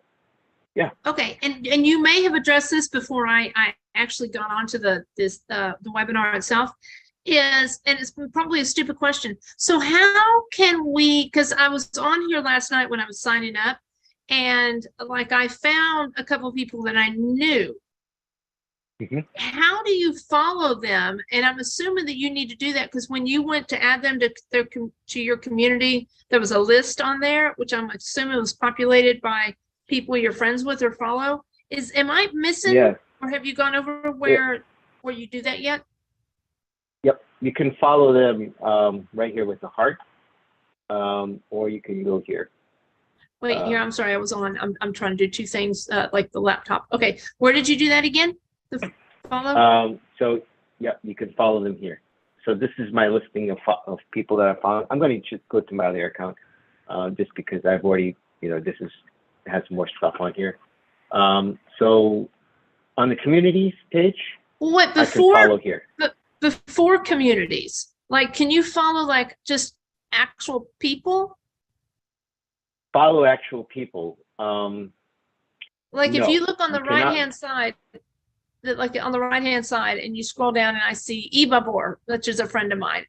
Yeah. Okay, and you may have addressed this before I actually got onto the webinar itself. And it's probably a stupid question. So how can we? Because I was on here last night when I was signing up, and like I found a couple of people that I knew. Mm-hmm. How do you follow them? And I'm assuming that you need to do that because when you went to add them to your community, there was a list on there, which I'm assuming was populated by people you're friends with or follow. Am I missing? Yes. Or have you gone over where you do that yet? Yep, you can follow them right here with the heart, or you can go here. Wait, here. I'm sorry. I was on. I'm trying to do two things like the laptop. Okay, where did you do that again? The follow. So yeah, you can follow them here. So this is my listing of people that I follow. I'm going to just go to my other account, just because I've already, you know, has more stuff on here. So on the communities page, what I can follow here. Before communities, like, can you follow like just actual people? Follow actual people. Like no, if you look on the you cannot. right-hand side, like on the right-hand side, and you scroll down, and I see Ebabor, which is a friend of mine,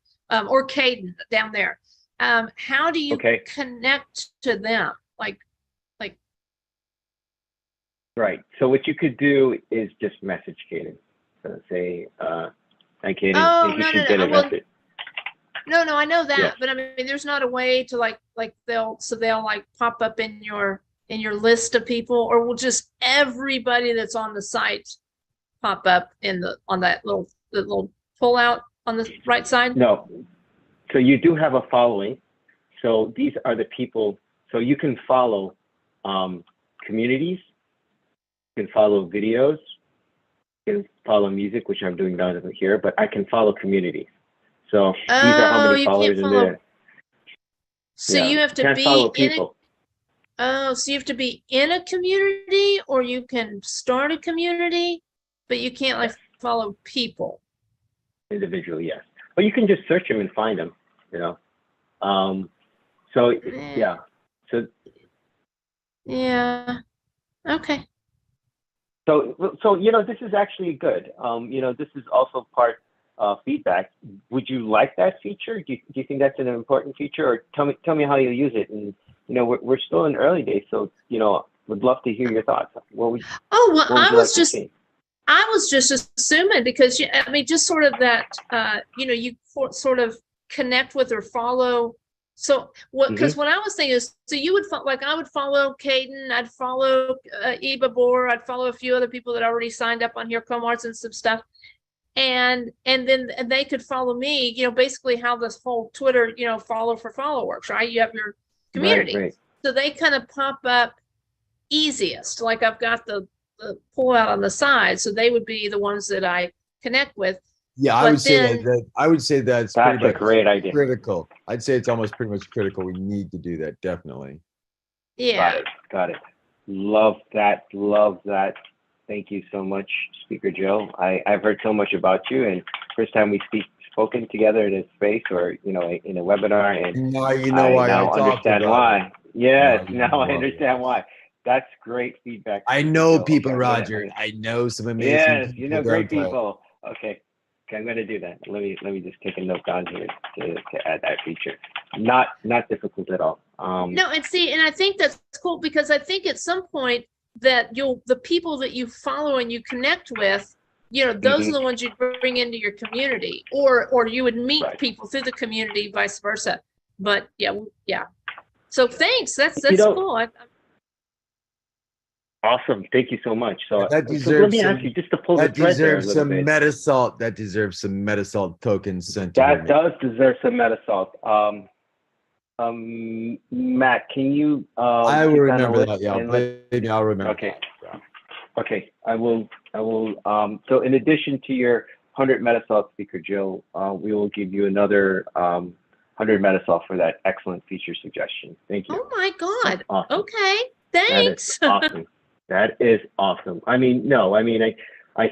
or Caden down there. How do you connect to them? Like. Right. So what you could do is just message Caden. So say, "Hi, Caden." Oh, you should get a message. No, I know that, Yeah. but I mean, there's not a way to like they'll like pop up in your list of people, or will just everybody that's on the site pop up on that little pull out on the right side? No. So you do have a following. So these are the people. So you can follow communities. You can follow videos. You can follow music, which I'm doing down here. But I can follow communities. So these are how many followers in there. So you have to be in it. Oh, so you have to be in a community, or you can start a community, but you can't like follow people. Individually, yes. But you can just search them and find them, you know. So yeah. So yeah. Okay. So this is actually good. This is also part feedback. Would you like that feature? Do you think that's an important feature, or tell me how you use it? And we're still in early days, so would love to hear your thoughts. Oh, well, What would you like to see? I was just assuming because I mean, just sort of that, sort of connect with or follow. So because what I was thinking is, so you would like, I would follow Caden, I'd follow Eva Bohr, I'd follow a few other people that already signed up on here, Comarts and some stuff. And then they could follow me, basically how this whole Twitter, follow for follow works, right? You have your community. Right. So they kind of pop up easiest. Like I've got the pull out on the side, so they would be the ones that I connect with. Yeah, I would say that I would say that's a great idea. Critical. I'd say it's almost pretty much critical. We need to do that, definitely. Yeah. Got it. Love that. Thank you so much, Speaker Joe. I've heard so much about you, and first time we spoken together in a space or in a webinar, and now I now understand why. Yes, now I understand why. That's great feedback. I know people, Roger. I know some amazing people. Yes, great people. Okay, I'm going to do that. Let me just take a note down here to add that feature. Not difficult at all. No, and I think that's cool because I think at some point that the people that you follow and you connect with, those are the ones you'd bring into your community, or you would meet people through the community, vice versa. But yeah. So thanks. That's cool. Awesome. Thank you so much. So that deserves let me ask you just to pull the thread there a little bit. That deserves some Metasalt tokens sent to That does deserve some Metasalt. Matt, can you? I will remember that. Yeah, maybe I'll remember. Okay. Okay. I will. So in addition to your 100 Metasalt, Speaker Joe, we will give you another 100 Metasalt for that excellent feature suggestion. Thank you. Oh my God. Awesome. Okay. Thanks. That is awesome. That is awesome. I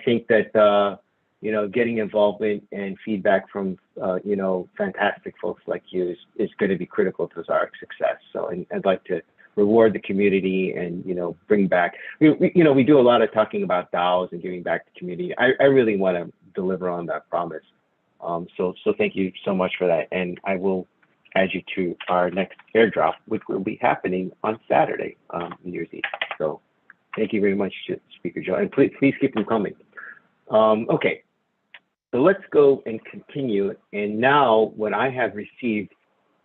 think that getting involvement and feedback from fantastic folks like you is going to be critical to our success. So I'd like to reward the community and bring back. We do a lot of talking about DAOs and giving back to the community. I really want to deliver on that promise. So thank you so much for that, and I will add you to our next airdrop, which will be happening on Saturday, New Year's Eve. So thank you very much, Speaker Joe, and please keep them coming. Okay, so let's go and continue. And now what I have received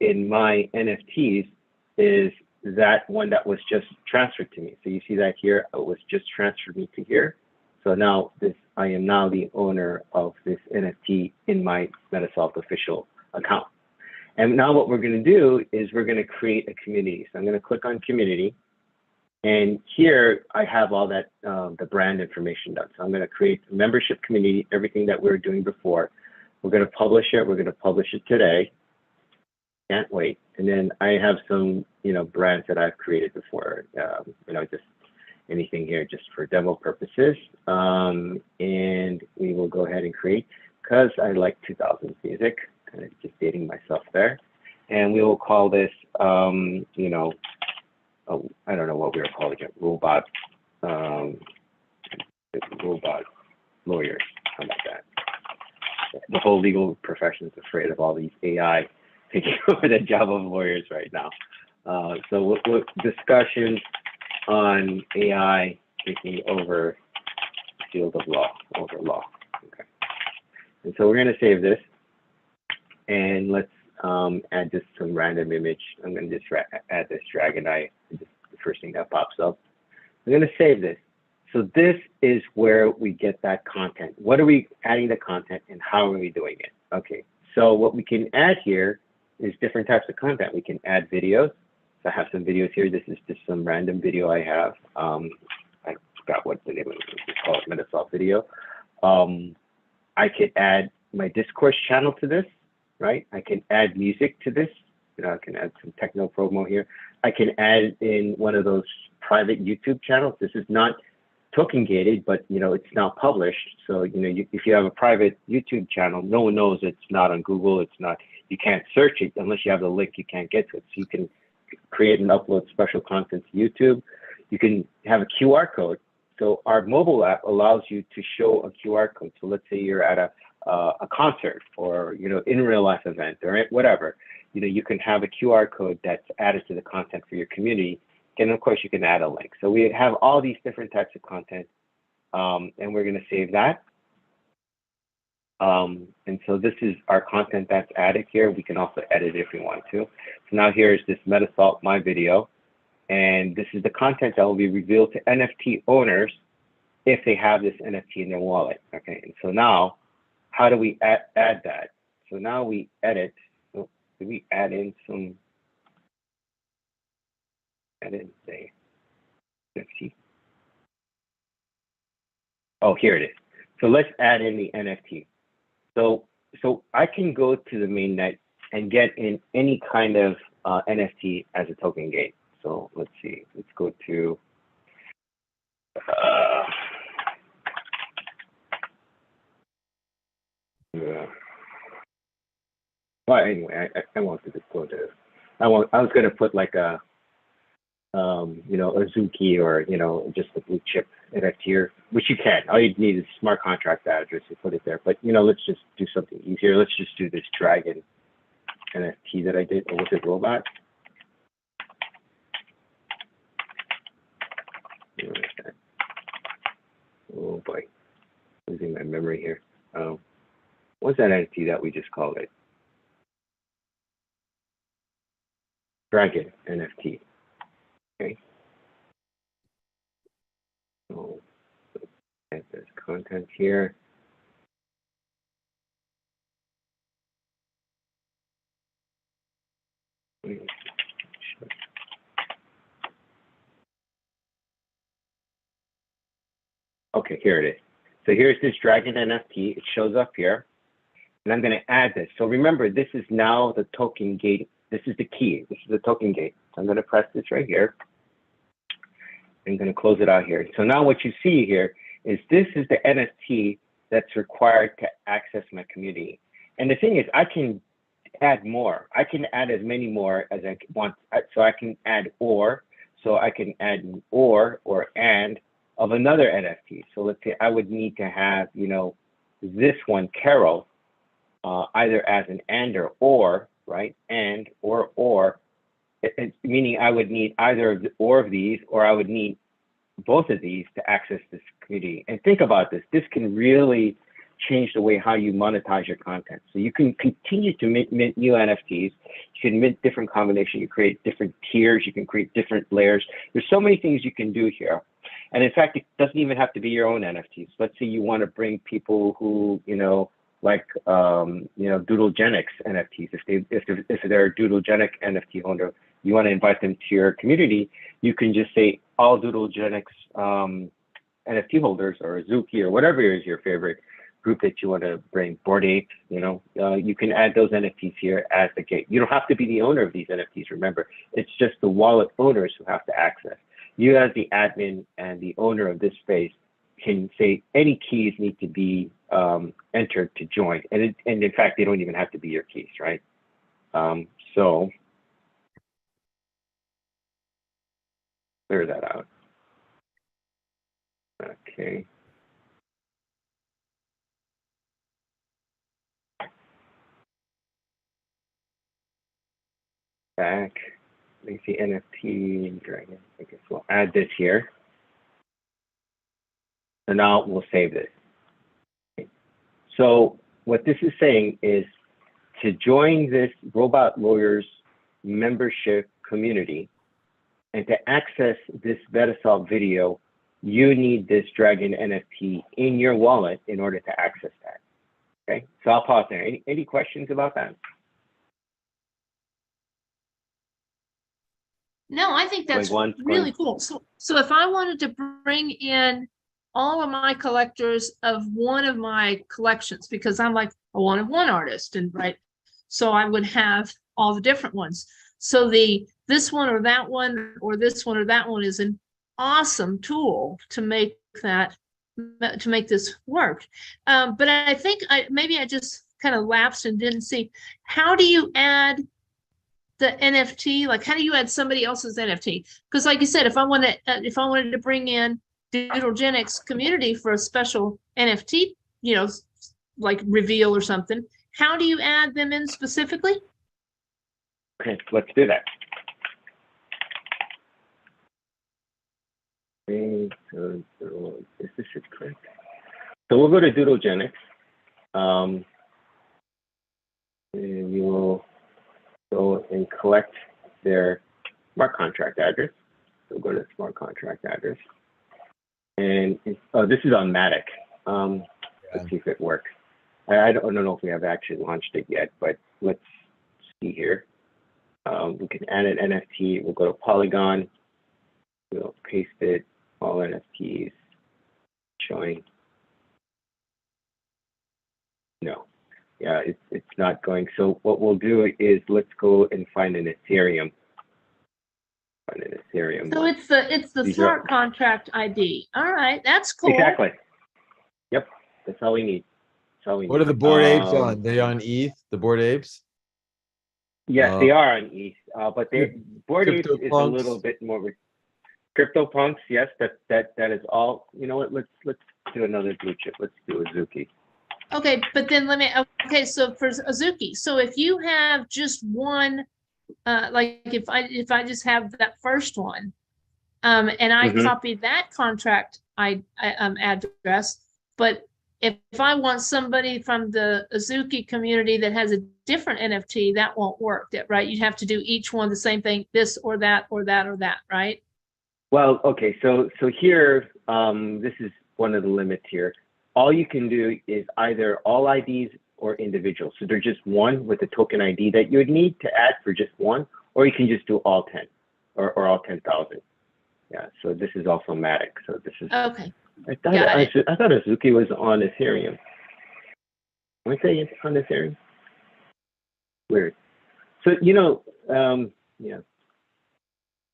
in my NFTs is that one that was just transferred to me. So you see that here, it was just transferred me to here. So now I am now the owner of this NFT in my Metasalt official account. And now what we're going to do is we're going to create a community. So I'm going to click on community. And here I have all that, the brand information done. So I'm going to create a membership community, everything that we were doing before. We're going to publish it. We're going to publish it today. Can't wait. And then I have some, brands that I've created before, just anything here just for demo purposes. And we will go ahead and create, because I like 2000s music, kind of just dating myself there. And we will call this, I don't know what we were calling it, robot lawyers, something like that. The whole legal profession is afraid of all these AI taking over the job of lawyers right now. So we'll discussions on AI taking over the field of law, Okay. And so we're going to save this, and let's add just some random image. I'm going to just add this dragon eye, just the first thing that pops up. I'm going to save this. So this is where we get that content. What are we adding the content, and how are we doing it? Okay, so what we can add here is different types of content. We can add videos. So I have some videos here. This is just some random video I have. I forgot what the name of it is. It's called Metasalt video. I could add my discourse channel to this, right? I can add music to this. I can add some techno promo here. I can add in one of those private YouTube channels. This is not token gated, but it's not published. So if you have a private YouTube channel, no one knows it's not on Google. It's not. You can't search it unless you have the link. You can't get to it. So you can create and upload special content to YouTube. You can have a QR code. So our mobile app allows you to show a QR code. So let's say you're at a concert or, you know, in real life event or whatever, you know, you can have a QR code that's added to the content for your community. And of course you can add a link. So we have all these different types of content, and we're going to save that. And so this is our content that's added here. We can also edit if we want to. So now here's this Metasalt My Video. And this is the content that will be revealed to NFT owners if they have this NFT in their wallet. Okay, and so now, how do we add that? So now we edit. Oh, do we add in some? Edit, say, NFT. Oh, here it is. So let's add in the NFT. So I can go to the mainnet and get in any kind of NFT as a token gate. So let's see, let's go to, well, anyway, I wanted to go to, I was going to put like a, you know, a Zuki or, you know, just a blue chip NFT, which you can. All you need is smart contract address to put it there. But, you know, let's just do something easier. Let's just do this dragon NFT that I did, or was it robot? Oh boy, losing my memory here. What's that NFT that we just called it? Dragon NFT. Okay. So add this content here. Okay, here it is. So here's this Dragon NFT. It shows up here. And I'm going to add this. So remember, this is now the token gate. This is the key. This is the token gate. So I'm going to press this right here. I'm going to close it out here. So now what you see here is this is the NFT that's required to access my community. And the thing is, I can add more. I can add as many more as I want. So I can add or. So I can add or and of another NFT. So let's say I would need to have, you know, this one, Carol, either as an and or, right? And or, meaning I would need either of the, or of these, or I would need both of these to access this community. And think about this. This can really change the way how you monetize your content. So you can continue to mint new NFTs. You can mint different combinations. You create different tiers. You can create different layers. There's so many things you can do here. And in fact, it doesn't even have to be your own NFTs. Let's say you want to bring people who, you know, like, you know, Doodlegenics NFTs. If they're a Doodlegenic NFT holder, you want to invite them to your community, you can just say all Doodlegenics NFT holders or Zuki or whatever is your favorite group that you want to bring, Bored Ape, you know, you can add those NFTs here as the gate. You don't have to be the owner of these NFTs, remember. It's just the wallet owners who have to access. You as the admin and the owner of this space can say any keys need to be entered to join. And in fact, they don't even have to be your keys, right? So clear that out. Okay. Back. Let me see NFT Dragon. I guess we'll add this here. And now we'll save this. Okay. So what this is saying is to join this Robot Lawyers membership community and to access this Metasalt video, you need this Dragon NFT in your wallet in order to access that. Okay, so I'll pause there. Any questions about that? No, I think that's Going once, really cool. So if I wanted to bring in all of my collectors of one of my collections, because I'm like a one-of-one artist, and right, so I would have all the different ones. So this one or that one or this one or that one is an awesome tool to make this work. But I think maybe I just kind of lapsed and didn't see, how do you add the NFT? Like, how do you add somebody else's NFT? Because like you said, if I wanted to bring in Doodlegenics community for a special NFT, like reveal or something, how do you add them in specifically? Okay, let's do that. Okay, so this should click. So we'll go to Doodlegenics. And you will go and collect their smart contract address. So go to smart contract address. And this is on Matic. Let's see if it works. I don't know if we have actually launched it yet, but let's see here. We can add an NFT. We'll go to Polygon. We'll paste it, all NFTs showing. No, yeah, it's not going. So what we'll do is let's go and find an Ethereum. Find an Ethereum. So it's the These smart are- contract ID. All right, that's cool. Exactly. Yep, that's all we need. That's all we need. What are the Bored Apes on? They on ETH, the Bored Apes? Yes, they are on ETH, but they Bored Apes is a CryptoPunks. little bit more. CryptoPunks, yes, that is all. You know what? Let's do another blue chip. Let's do Azuki. Okay, but then okay, so for Azuki, so if you have just one, like if I just have that first one, and I Mhm. copy that contract address, but if I want somebody from the Azuki community that has a different NFT, that won't work, right? You'd have to do each one the same thing, this or that or that or that, right? Well, okay, so here, this is one of the limits here. All you can do is either all IDs or individual. So they're just one with a token ID that you would need to add for just one, or you can just do all 10 or all 10,000. Yeah, so this is also Matic. So this is, Okay. I thought Got Azuki was on Ethereum. Can I say it's on Ethereum? Weird. So, yeah,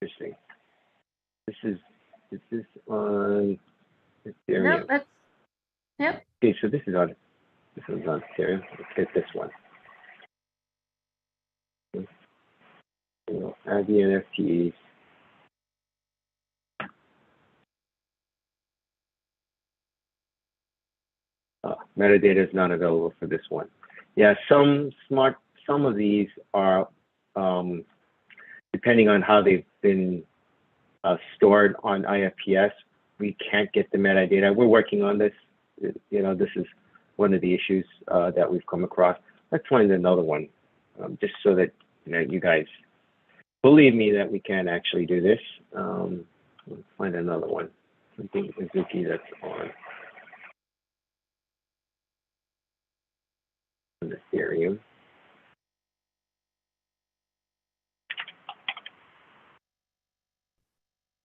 interesting. This is on Ethereum. No, that's, yep. Okay, so this one's on Ethereum. Let's get this one. Add the NFTs. Metadata is not available for this one. Yeah, some of these are, depending on how they've been stored on IFPS, we can't get the metadata. We're working on this. This is one of the issues that we've come across. Let's find another one, just so that you guys believe me that we can actually do this. Let's find another one. Something Azuki that's on Ethereum.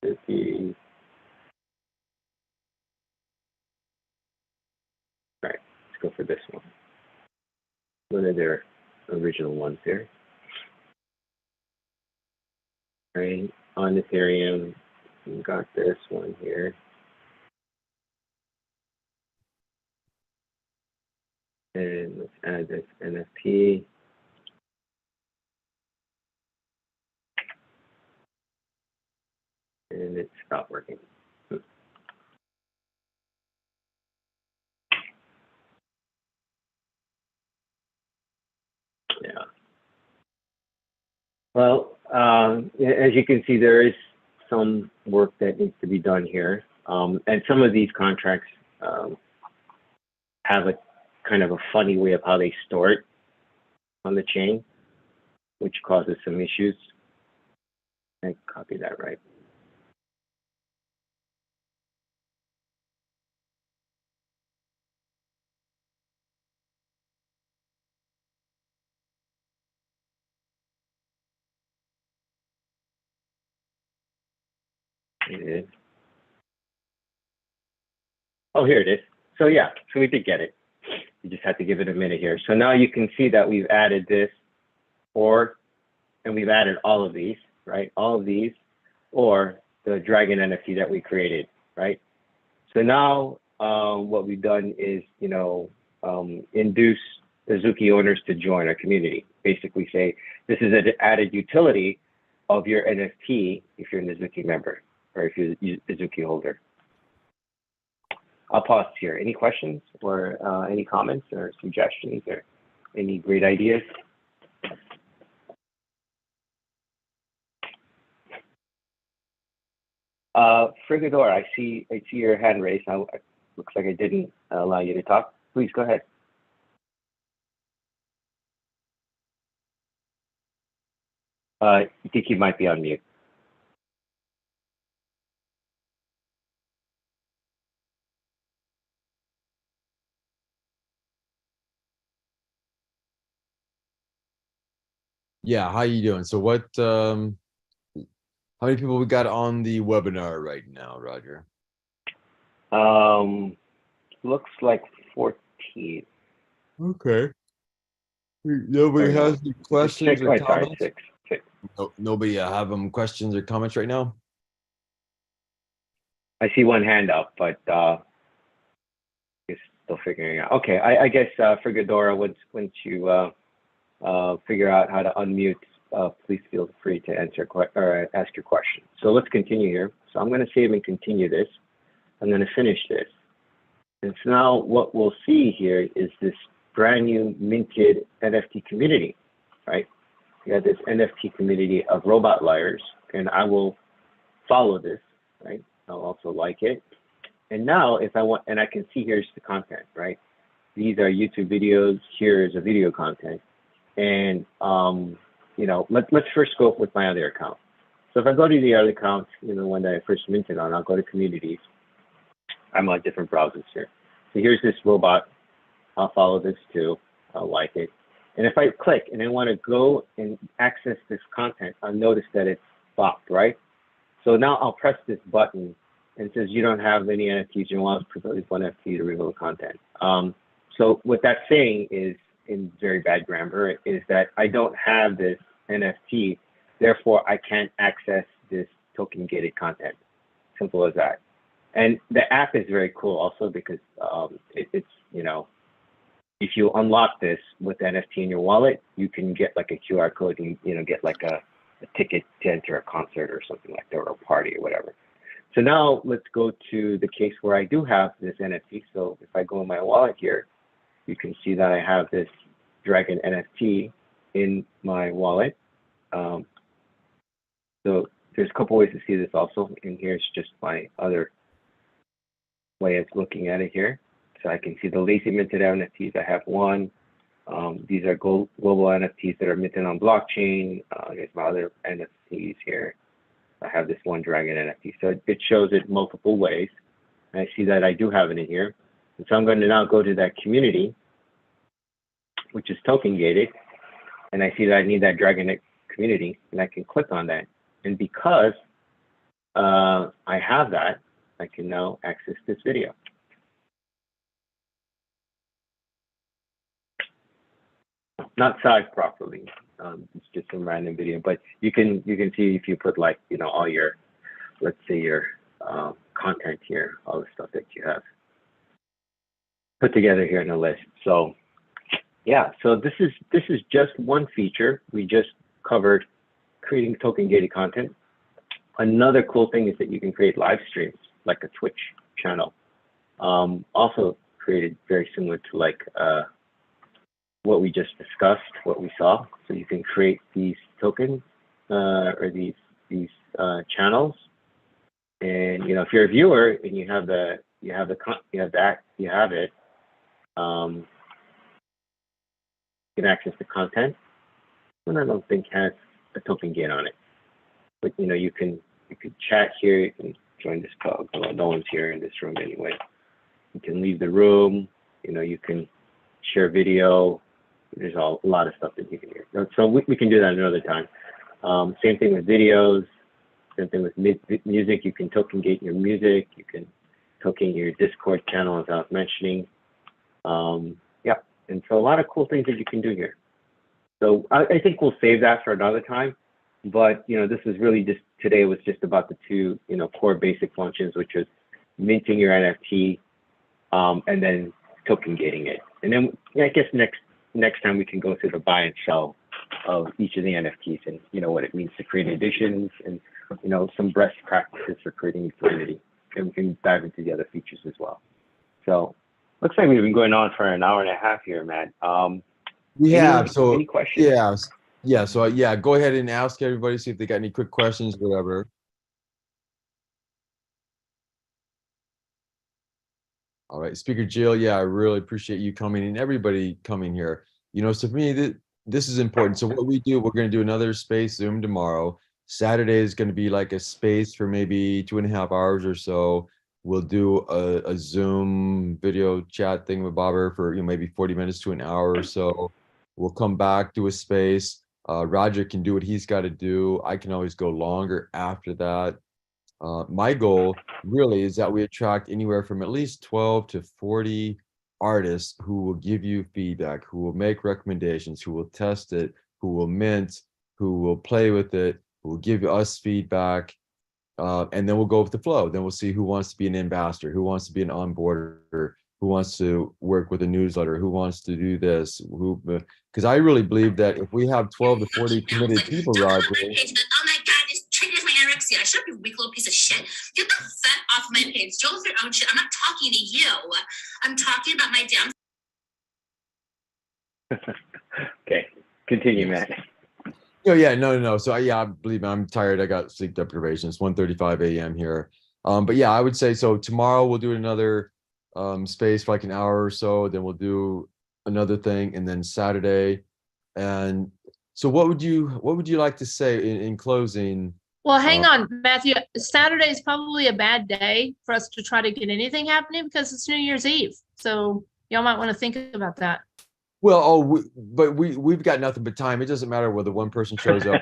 Azuki. All right, let's go for this one. One of their original ones here. Right, on Ethereum, we got this one here. And let's add this NFT. And it stopped working. Yeah. Well, as you can see, there is some work that needs to be done here. And some of these contracts have a kind of a funny way of how they store it on the chain, which causes some issues. I copy that right. It is. Oh, here it is. So yeah, so we did get it. You just have to give it a minute here. So now you can see that we've added this, and we've added all of these, right? All of these, or the Dragon NFT that we created, right? So now what we've done is, induce Azuki owners to join our community. Basically say, this is an added utility of your NFT if you're an Azuki member or if you're a Azuki holder. I'll pause here. Any questions or any comments or suggestions or any great ideas? Frigador, I see your hand raised. Now, looks like I didn't allow you to talk. Please go ahead. I think you might be on mute. Yeah, how you doing? So what how many people we got on the webinar right now, Roger? Looks like 14. Okay. Nobody Or no, has any questions six. or Wait, sorry, comments? six. Nobody have questions or comments right now? I see one hand up, but he's still figuring it out. Okay, I guess Frigadora, once you figure out how to unmute, please feel free to answer or ask your question. So let's continue here. So I'm going to save and continue this. I'm going to finish this. And so now what we'll see here is this brand new minted NFT community, right? We have this NFT community of robot liars, and I will follow this, right? I'll also like it. And now if I want, and I can see here's the content, right? These are YouTube videos. Here's a video content. And, you know, let's first go with my other account. So if I go to the other account, you know, one that I first minted on, I'll go to communities. I'm on different browsers here. So here's this robot. I'll follow this too. I'll like it. And if I click and I want to go and access this content, I'll notice that it's blocked, right? So now I'll press this button and it says you don't have any NFTs. You want to produce one NFT to reveal the content. So what that's saying is, in very bad grammar, is that I don't have this NFT, therefore I can't access this token gated content. Simple as that. And the app is very cool also because it's, you know, if you unlock this with NFT in your wallet, you can get like a QR code and, you know, get like a ticket to enter a concert or something like that, or a party or whatever. So now let's go to the case where I do have this NFT. So if I go in my wallet here, you can see that I have this Dragon NFT in my wallet. So there's a couple ways to see this also. And here's just my other way of looking at it here. So I can see the lazy minted NFTs. I have one. These are global NFTs that are minted on blockchain. Here's my other NFTs here. I have this one Dragon NFT. So it shows it multiple ways. And I see that I do have it in here. And so I'm going to now go to that community, which is token gated. And I see that I need that Dragon community, and I can click on that. And because I have that, I can now access this video. Not sized properly. It's just some random video, but you can see if you put, like, you know, all your, let's say your content here, all the stuff that you have put together here in a list. So yeah, so this is just one feature. We just covered creating token gated content. Another cool thing is that you can create live streams like a Twitch channel. Also created very similar to like what we just discussed, what we saw. So you can create these tokens or these channels, and you know, if you're a viewer and you have it, you can access the content. And I don't think has a token gate on it, but you know, you can chat here. You can join this call. No one's here in this room anyway. You can leave the room. You know, you can share video. There's a lot of stuff that you can do. So we can do that another time. Same thing with videos. Same thing with music. You can token gate your music. You can token your Discord channel, as I was mentioning. Yeah, and so a lot of cool things that you can do here. So I think we'll save that for another time. But you know, this is really just today was just about the two, you know, core basic functions, which is minting your NFT and then token gating it. And then yeah, I guess next time we can go through the buy and sell of each of the NFTs and you know what it means to create editions and you know some best practices for creating liquidity. And we can dive into the other features as well. So looks like we've been going on for an hour and a half here, Matt. We have, so any questions? yeah, yeah. So yeah, go ahead and ask everybody, see if they got any quick questions, whatever. All right, Speaker Jill, yeah, I really appreciate you coming and everybody coming here. You know, so for me, this is important. So what we do, we're going to do another space Zoom tomorrow. Saturday is going to be like a space for maybe 2.5 hours or so. We'll do a Zoom video chat thing with Bobber for, you know, maybe 40 minutes to an hour or so. We'll come back to a space. Roger can do what he's got to do. I can always go longer after that. My goal really is that we attract anywhere from at least 12 to 40 artists who will give you feedback, who will make recommendations, who will test it, who will mint, who will play with it, who will give us feedback. And then we'll go with the flow. Then we'll see who wants to be an ambassador, who wants to be an onboarder, who wants to work with a newsletter, who wants to do this, because I really believe that if we have 12 to 40 committed people, Roger. Oh my God, this triggers my anorexia. I should be a weak little piece of shit. Get the fuck off my page. Deal with your own shit. I'm not talking to you. I'm talking about my damn. Okay, continue, Matt. Oh yeah, no. So yeah, I believe me, I'm tired. I got sleep deprivation. It's 1:35 a.m. here. But yeah, I would say so. Tomorrow we'll do another space for like an hour or so. Then we'll do another thing, and then Saturday. And so, what would you like to say in closing? Well, hang on, Matthew. Saturday is probably a bad day for us to try to get anything happening because it's New Year's Eve. So y'all might want to think about that. Well, we've got nothing but time. It doesn't matter whether one person shows up.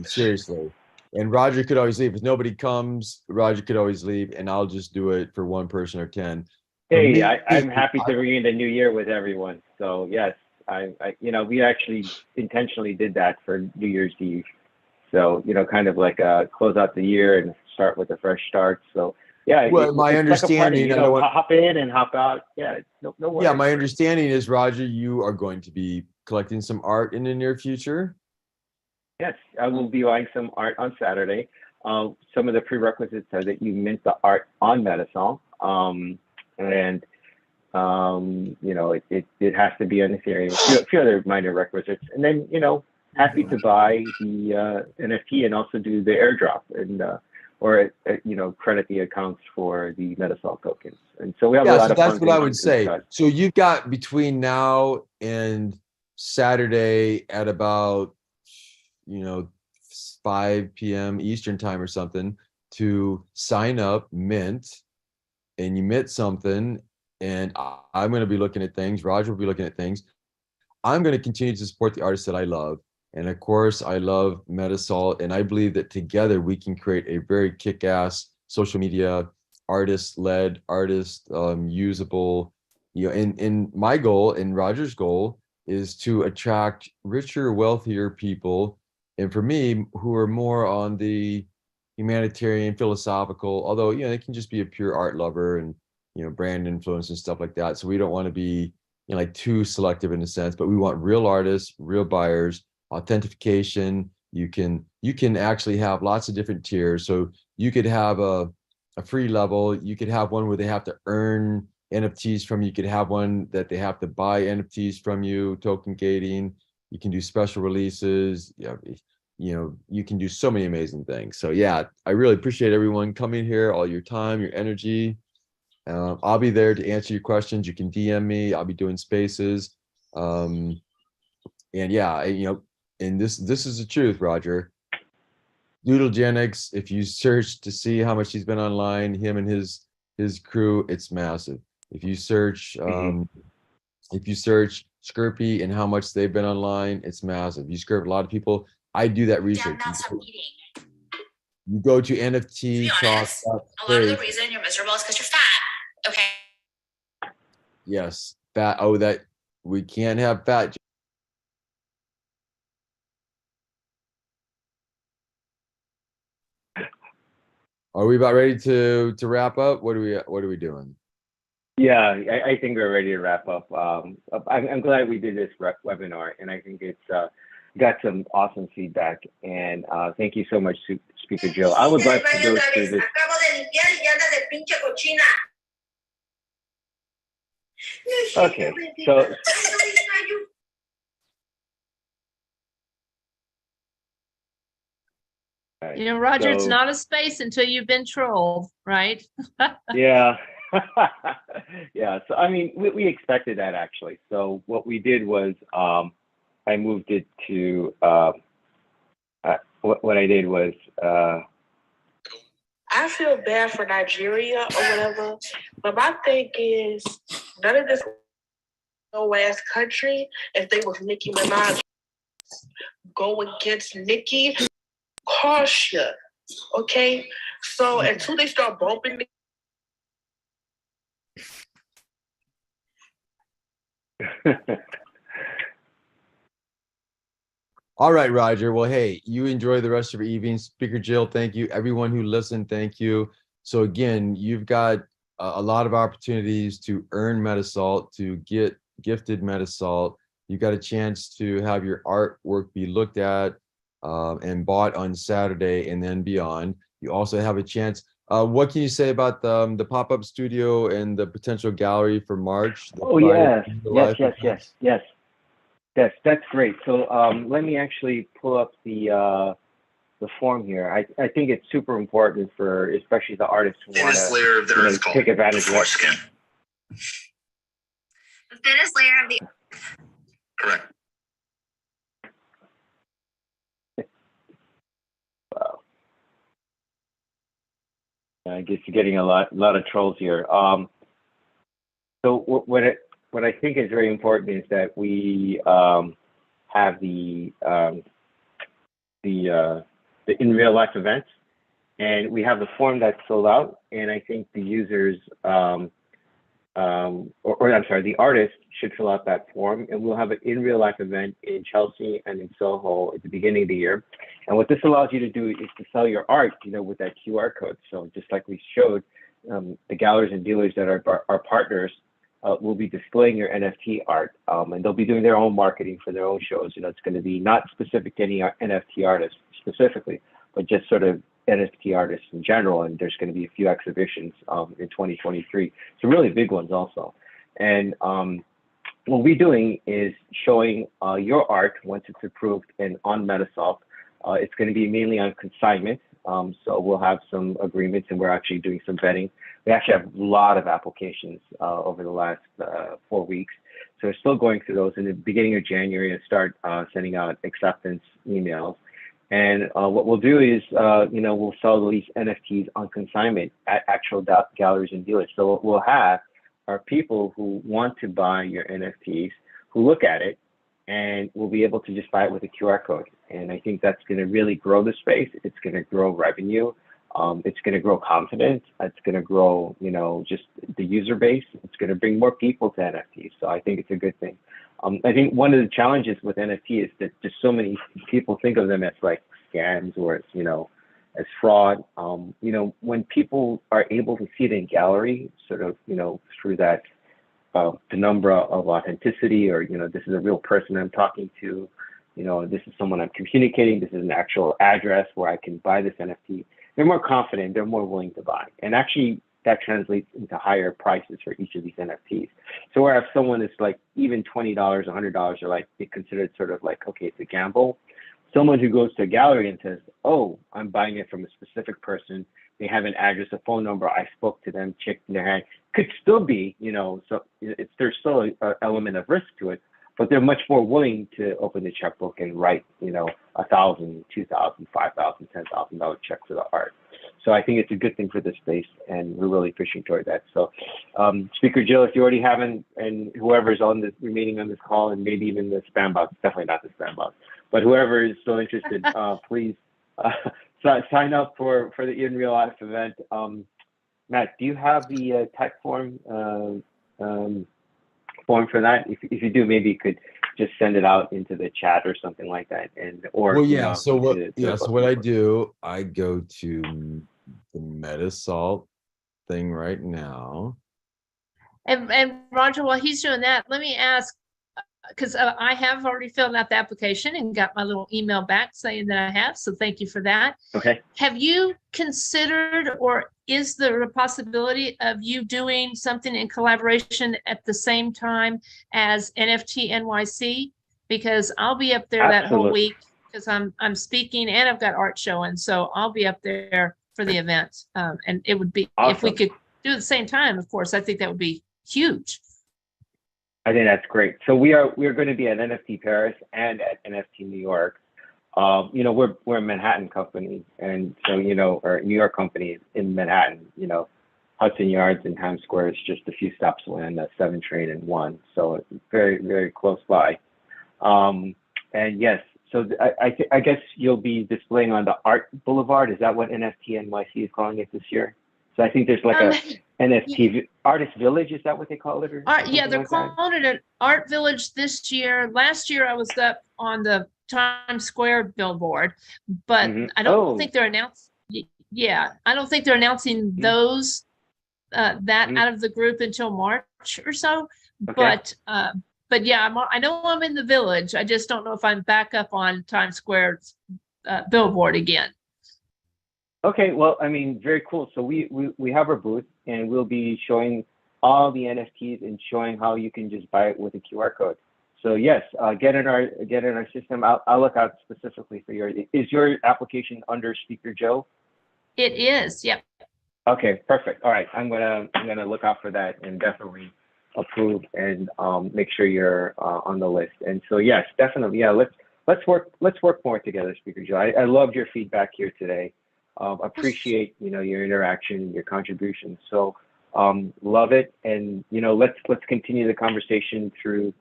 Seriously. And Roger could always leave. If nobody comes, Roger could always leave, and I'll just do it for one person or 10. Hey, I'm happy to ring in the new year with everyone. So yes, I we actually intentionally did that for New Year's Eve. So, kind of like close out the year and start with a fresh start. So yeah. Well, my understanding, like a party, hop in and hop out. Yeah, no worries. Yeah, my understanding is, Roger, you are going to be collecting some art in the near future. Yes, I will be buying some art on Saturday. Some of the prerequisites are that you mint the art on Metasalt. And it has to be on Ethereum. A few other minor requisites, and then happy to buy the NFT and also do the airdrop and or credit the accounts for the Metasalt tokens. And so we have a lot of fun. That's what I would say. So you've got between now and Saturday at about 5 p.m. Eastern time or something to sign up, mint, and you mint something. And I'm going to be looking at things. Roger will be looking at things. I'm going to continue to support the artists that I love. And of course, I love Metasalt. And I believe that together we can create a very kick-ass social media, artist-led, usable, and my goal and Roger's goal is to attract richer, wealthier people. And for me, who are more on the humanitarian, philosophical, although, they can just be a pure art lover and, brand influence and stuff like that. So we don't want to be, like too selective in a sense, but we want real artists, real buyers, authentication. You can actually have lots of different tiers. So you could have a free level. You could have one where they have to earn NFTs from you. You could have one that they have to buy NFTs from you, token gating. You can do special releases. You can do so many amazing things. So yeah, I really appreciate everyone coming here, all your time, your energy. I'll be there to answer your questions. You can DM me. I'll be doing spaces. And yeah, and this is the truth, Roger. Doodlegenics, if you search to see how much he's been online, him and his crew, it's massive. If you search Skirpy and how much they've been online, it's massive. You Skirp a lot of people. I do that research. You go to NFT talk. A lot of the reason you're miserable is because you're fat. Okay. Yes, fat. Oh, that we can't have fat. Are we about ready to wrap up? What are we doing? Yeah, I think we're ready to wrap up. I'm glad we did this webinar, and I think it's got some awesome feedback. And thank you so much, Speaker Joe. I would like to go through this. Okay, so You know, Roger, it's so- not a space until you've been trolled, right? Yeah. Yeah. So, I mean, we expected that actually. So what we did was, I moved it to, what I did was, I feel bad for Nigeria or whatever, but my thing is none of this no ass country, if they was Nicki Minaj go against Nicki, caution. Okay? So until they start bumping All right, Roger. Well, hey, you enjoy the rest of your evening. Speaker Jill, thank you. Everyone who listened, thank you. So again, you've got a lot of opportunities to earn Metasalt, to get gifted Metasalt. You got a chance to have your artwork be looked at and bought on Saturday and then beyond. You also have a chance. What can you say about the pop-up studio and the potential gallery for March? Oh, yes, yes. That's great. So let me actually pull up the form here. I think it's super important for especially the artists who want to take advantage of it. The thinnest layer of the correct. Wow. I guess you're getting a lot of trolls here. So what I think is very important is that we have the in real life events, and we have the form that's filled out, and I think the users I'm sorry, the artist should fill out that form, and we'll have an in real life event in Chelsea and in Soho at the beginning of the year. And what this allows you to do is to sell your art, with that QR code. So just like we showed, the galleries and dealers that are our partners will be displaying your NFT art, and they'll be doing their own marketing for their own shows. It's going to be not specific to any NFT artist specifically, but just sort of NFT artists in general. And there's going to be a few exhibitions in 2023, some really big ones also. And what we're doing is showing your art once it's approved and on Metasalt. It's going to be mainly on consignment. So we'll have some agreements, and we're actually doing some vetting. We actually have a lot of applications over the last 4 weeks. So we're still going through those. In the beginning of January, I start sending out acceptance emails. And what we'll do is, we'll sell these NFTs on consignment at actual galleries and dealers. So what we'll have are people who want to buy your NFTs, who look at it, and we'll be able to just buy it with a QR code. And I think that's going to really grow the space. It's going to grow revenue. It's going to grow confidence. It's going to grow, just the user base. It's going to bring more people to NFTs. So I think it's a good thing. I think one of the challenges with NFT is that just so many people think of them as like scams or as fraud. When people are able to see it in gallery, sort of, through that penumbra of authenticity, or this is a real person I'm talking to, this is someone I'm communicating, this is an actual address where I can buy this NFT. They're more confident, they're more willing to buy. And actually that translates into higher prices for each of these NFTs. So where if someone is like even $20, $100 are like, they consider it sort of like, okay, it's a gamble. Someone who goes to a gallery and says, oh, I'm buying it from a specific person, they have an address, a phone number, I spoke to them, checked in their hand, could still be, so there's still an element of risk to it, but they're much more willing to open the checkbook and write, $1,000, $2,000, $5,000, $10,000 check for the art. So I think it's a good thing for this space, and we're really pushing toward that. So, Speaker Jill, if you already haven't, and whoever's remaining on this call, and maybe even the spam box, definitely not the spam box, but whoever is still interested, please sign up for the In Real Life event. Matt, do you have the tech form for that? If you do, maybe you could just send it out into the chat or something like that. So what I do, I go to the Metasalt thing right now. And Roger, while he's doing that, let me ask, because I have already filled out the application and got my little email back saying that I have. So thank you for that. Okay. Have you considered, or is there a possibility of you doing something in collaboration at the same time as NFT NYC? Because I'll be up there that whole Absolutely. week because I'm speaking and I've got art showing. So I'll be up there for the event. And it would be, if we Awesome. could do it at the same time, of course, I think that would be huge. I think that's great. So we're going to be at NFT Paris and at NFT New York. You know, we're a Manhattan company, and so our New York company in Manhattan. Hudson Yards and Times Square is just a few stops away on the 7 train and 1, so it's very, very close by. And yes, so I guess you'll be displaying on the Art Boulevard. Is that what NFT NYC is calling it this year? So I think there's like a NFT Artist Village. Is that what they call it? Or Yeah, they're like that? calling it an Art Village this year. Last year I was up on the Times Square billboard, but I don't think they're announcing. Yeah, I don't think they're announcing those that out of the group until March or so. Okay. But yeah, I know I'm in the Village. I just don't know if I'm back up on Times Square's billboard again. Okay, well, I mean, very cool. So we have our booth, and we'll be showing all the NFTs and showing how you can just buy it with a QR code. So yes, get in our system. I'll look out specifically for is your application under Speaker Joe? It is. Yep. Okay, perfect. All right, I'm gonna look out for that and definitely approve and make sure you're on the list. And so yes, definitely, yeah. Let's work more together, Speaker Joe. I loved your feedback here today. Appreciate your interaction, your contribution. So love it, and let's continue the conversation through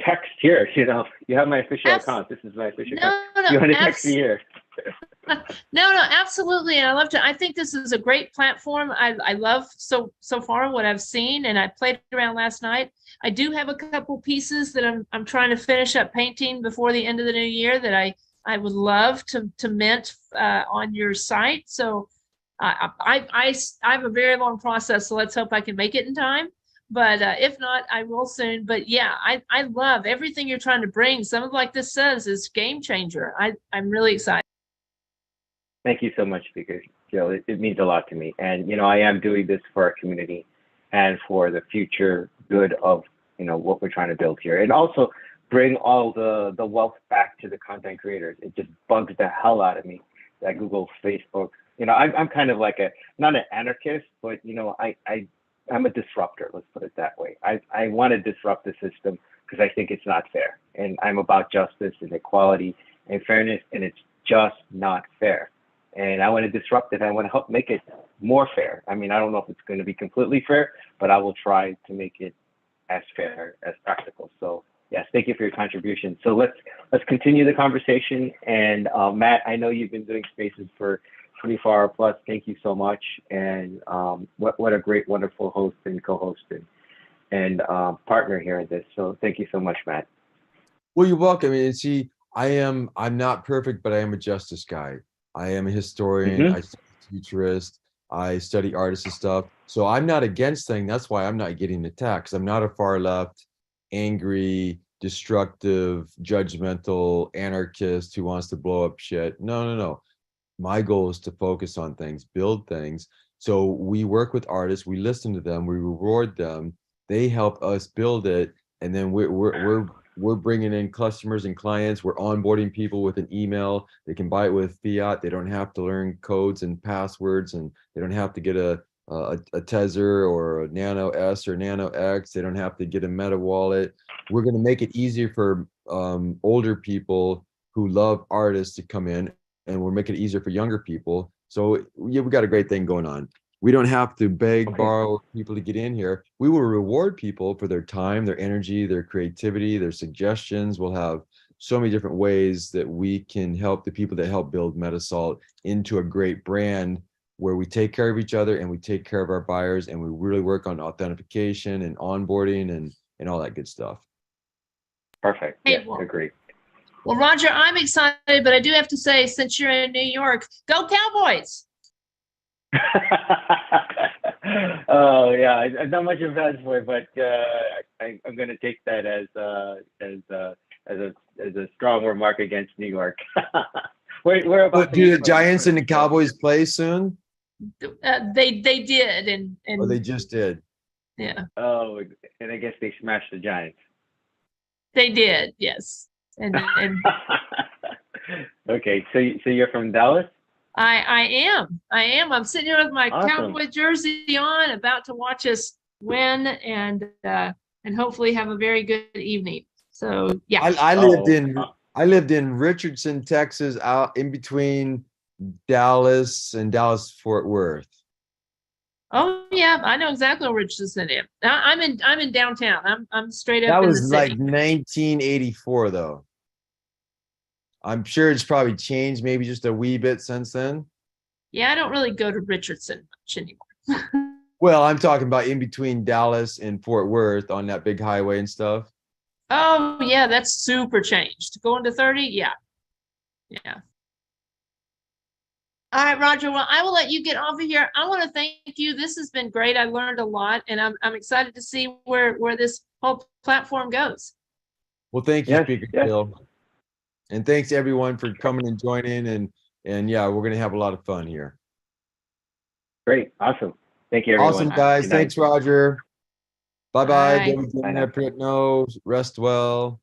text here. You have my official account. This is my official account. You want to text me here? No, absolutely. And I think this is a great platform. I love so far what I've seen, and I played around last night. I do have a couple pieces that I'm trying to finish up painting before the end of the new year that I would love to mint on your site. So I have a very long process, so let's hope I can make it in time. But if not, I will soon. But yeah, I love everything you're trying to bring. Something like this says is game changer. I'm really excited. Thank you so much, Speaker Joe. It means a lot to me. And I am doing this for our community and for the future good of what we're trying to build here. And also bring all the wealth back to the content creators. It just bugs the hell out of me that Google, Facebook, I'm kind of like not an anarchist, but I'm a disruptor. Let's put it that way. I want to disrupt the system because I think it's not fair. And I'm about justice and equality and fairness, and it's just not fair. And I want to disrupt it. I want to help make it more fair. I mean, I don't know if it's going to be completely fair, but I will try to make it as fair as practical. So yes, thank you for your contribution. So let's continue the conversation. And Matt, I know you've been doing spaces for 24 hour plus. Thank you so much. And what a great, wonderful host and co-host and partner here in this. So thank you so much, Matt. Well, you're welcome. And see, I'm not perfect, but I am a justice guy. I am a historian. I study futurist. I study artists and stuff. So I'm not against things. That's why I'm not getting attacked. 'Cause I'm not a far left, angry, destructive, judgmental anarchist who wants to blow up shit. No. My goal is to focus on things, build things. So we work with artists, we listen to them, we reward them, they help us build it, and then we're bringing in customers and clients. We're onboarding people with an email. They can buy it with fiat. They don't have to learn codes and passwords, and they don't have to get a Tether or a Nano S or Nano X. They don't have to get a Meta wallet. We're going to make it easier for older people who love artists to come in, and we're making it easier for younger people. So yeah, we got a great thing going on. We don't have to beg, borrow people to get in here. We will reward people for their time, their energy, their creativity, their suggestions. We'll have so many different ways that we can help the people that help build Metasalt into a great brand where we take care of each other and we take care of our buyers, and we really work on authentication and onboarding and all that good stuff. Perfect. Hey, Yeah, well, agree. Well, Roger, I'm excited, but I do have to say, since you're in New York, go Cowboys. Oh yeah, I'm not much of a fan for it, but I'm gonna take that as a strong remark against New York. Where But about do the Giants and the Cowboys play soon? They did, and Or they just did? yeah, Oh, and I guess they smashed the Giants. they did. Yes, and Okay, so you're from Dallas? I am. I'm sitting here with my Awesome. Cowboy jersey on, about to watch us win, and hopefully have a very good evening. So yeah. I lived in Richardson, Texas, out in between Dallas and Dallas-Fort Worth. Oh yeah, I know exactly where Richardson is. I'm in downtown. I'm straight up That in the was like city. 1984, though. I'm sure it's probably changed maybe just a wee bit since then. Yeah, I don't really go to Richardson much anymore. Well, I'm talking about in between Dallas and Fort Worth on that big highway and stuff. Oh yeah, that's super changed. Going to 30, yeah. Yeah. All right, Roger. Well, I will let you get off of here. I want to thank you. This has been great. I learned a lot, and I'm excited to see where this whole platform goes. Well, thank you, Yes, Speaker yes. Phil. And thanks everyone for coming and joining, and yeah, we're gonna have a lot of fun here. Great, awesome. Thank you, everyone. Awesome, guys. Good night. Thanks, Roger. Bye-bye. Bye. Debbie, Bye now. Pritno, rest well.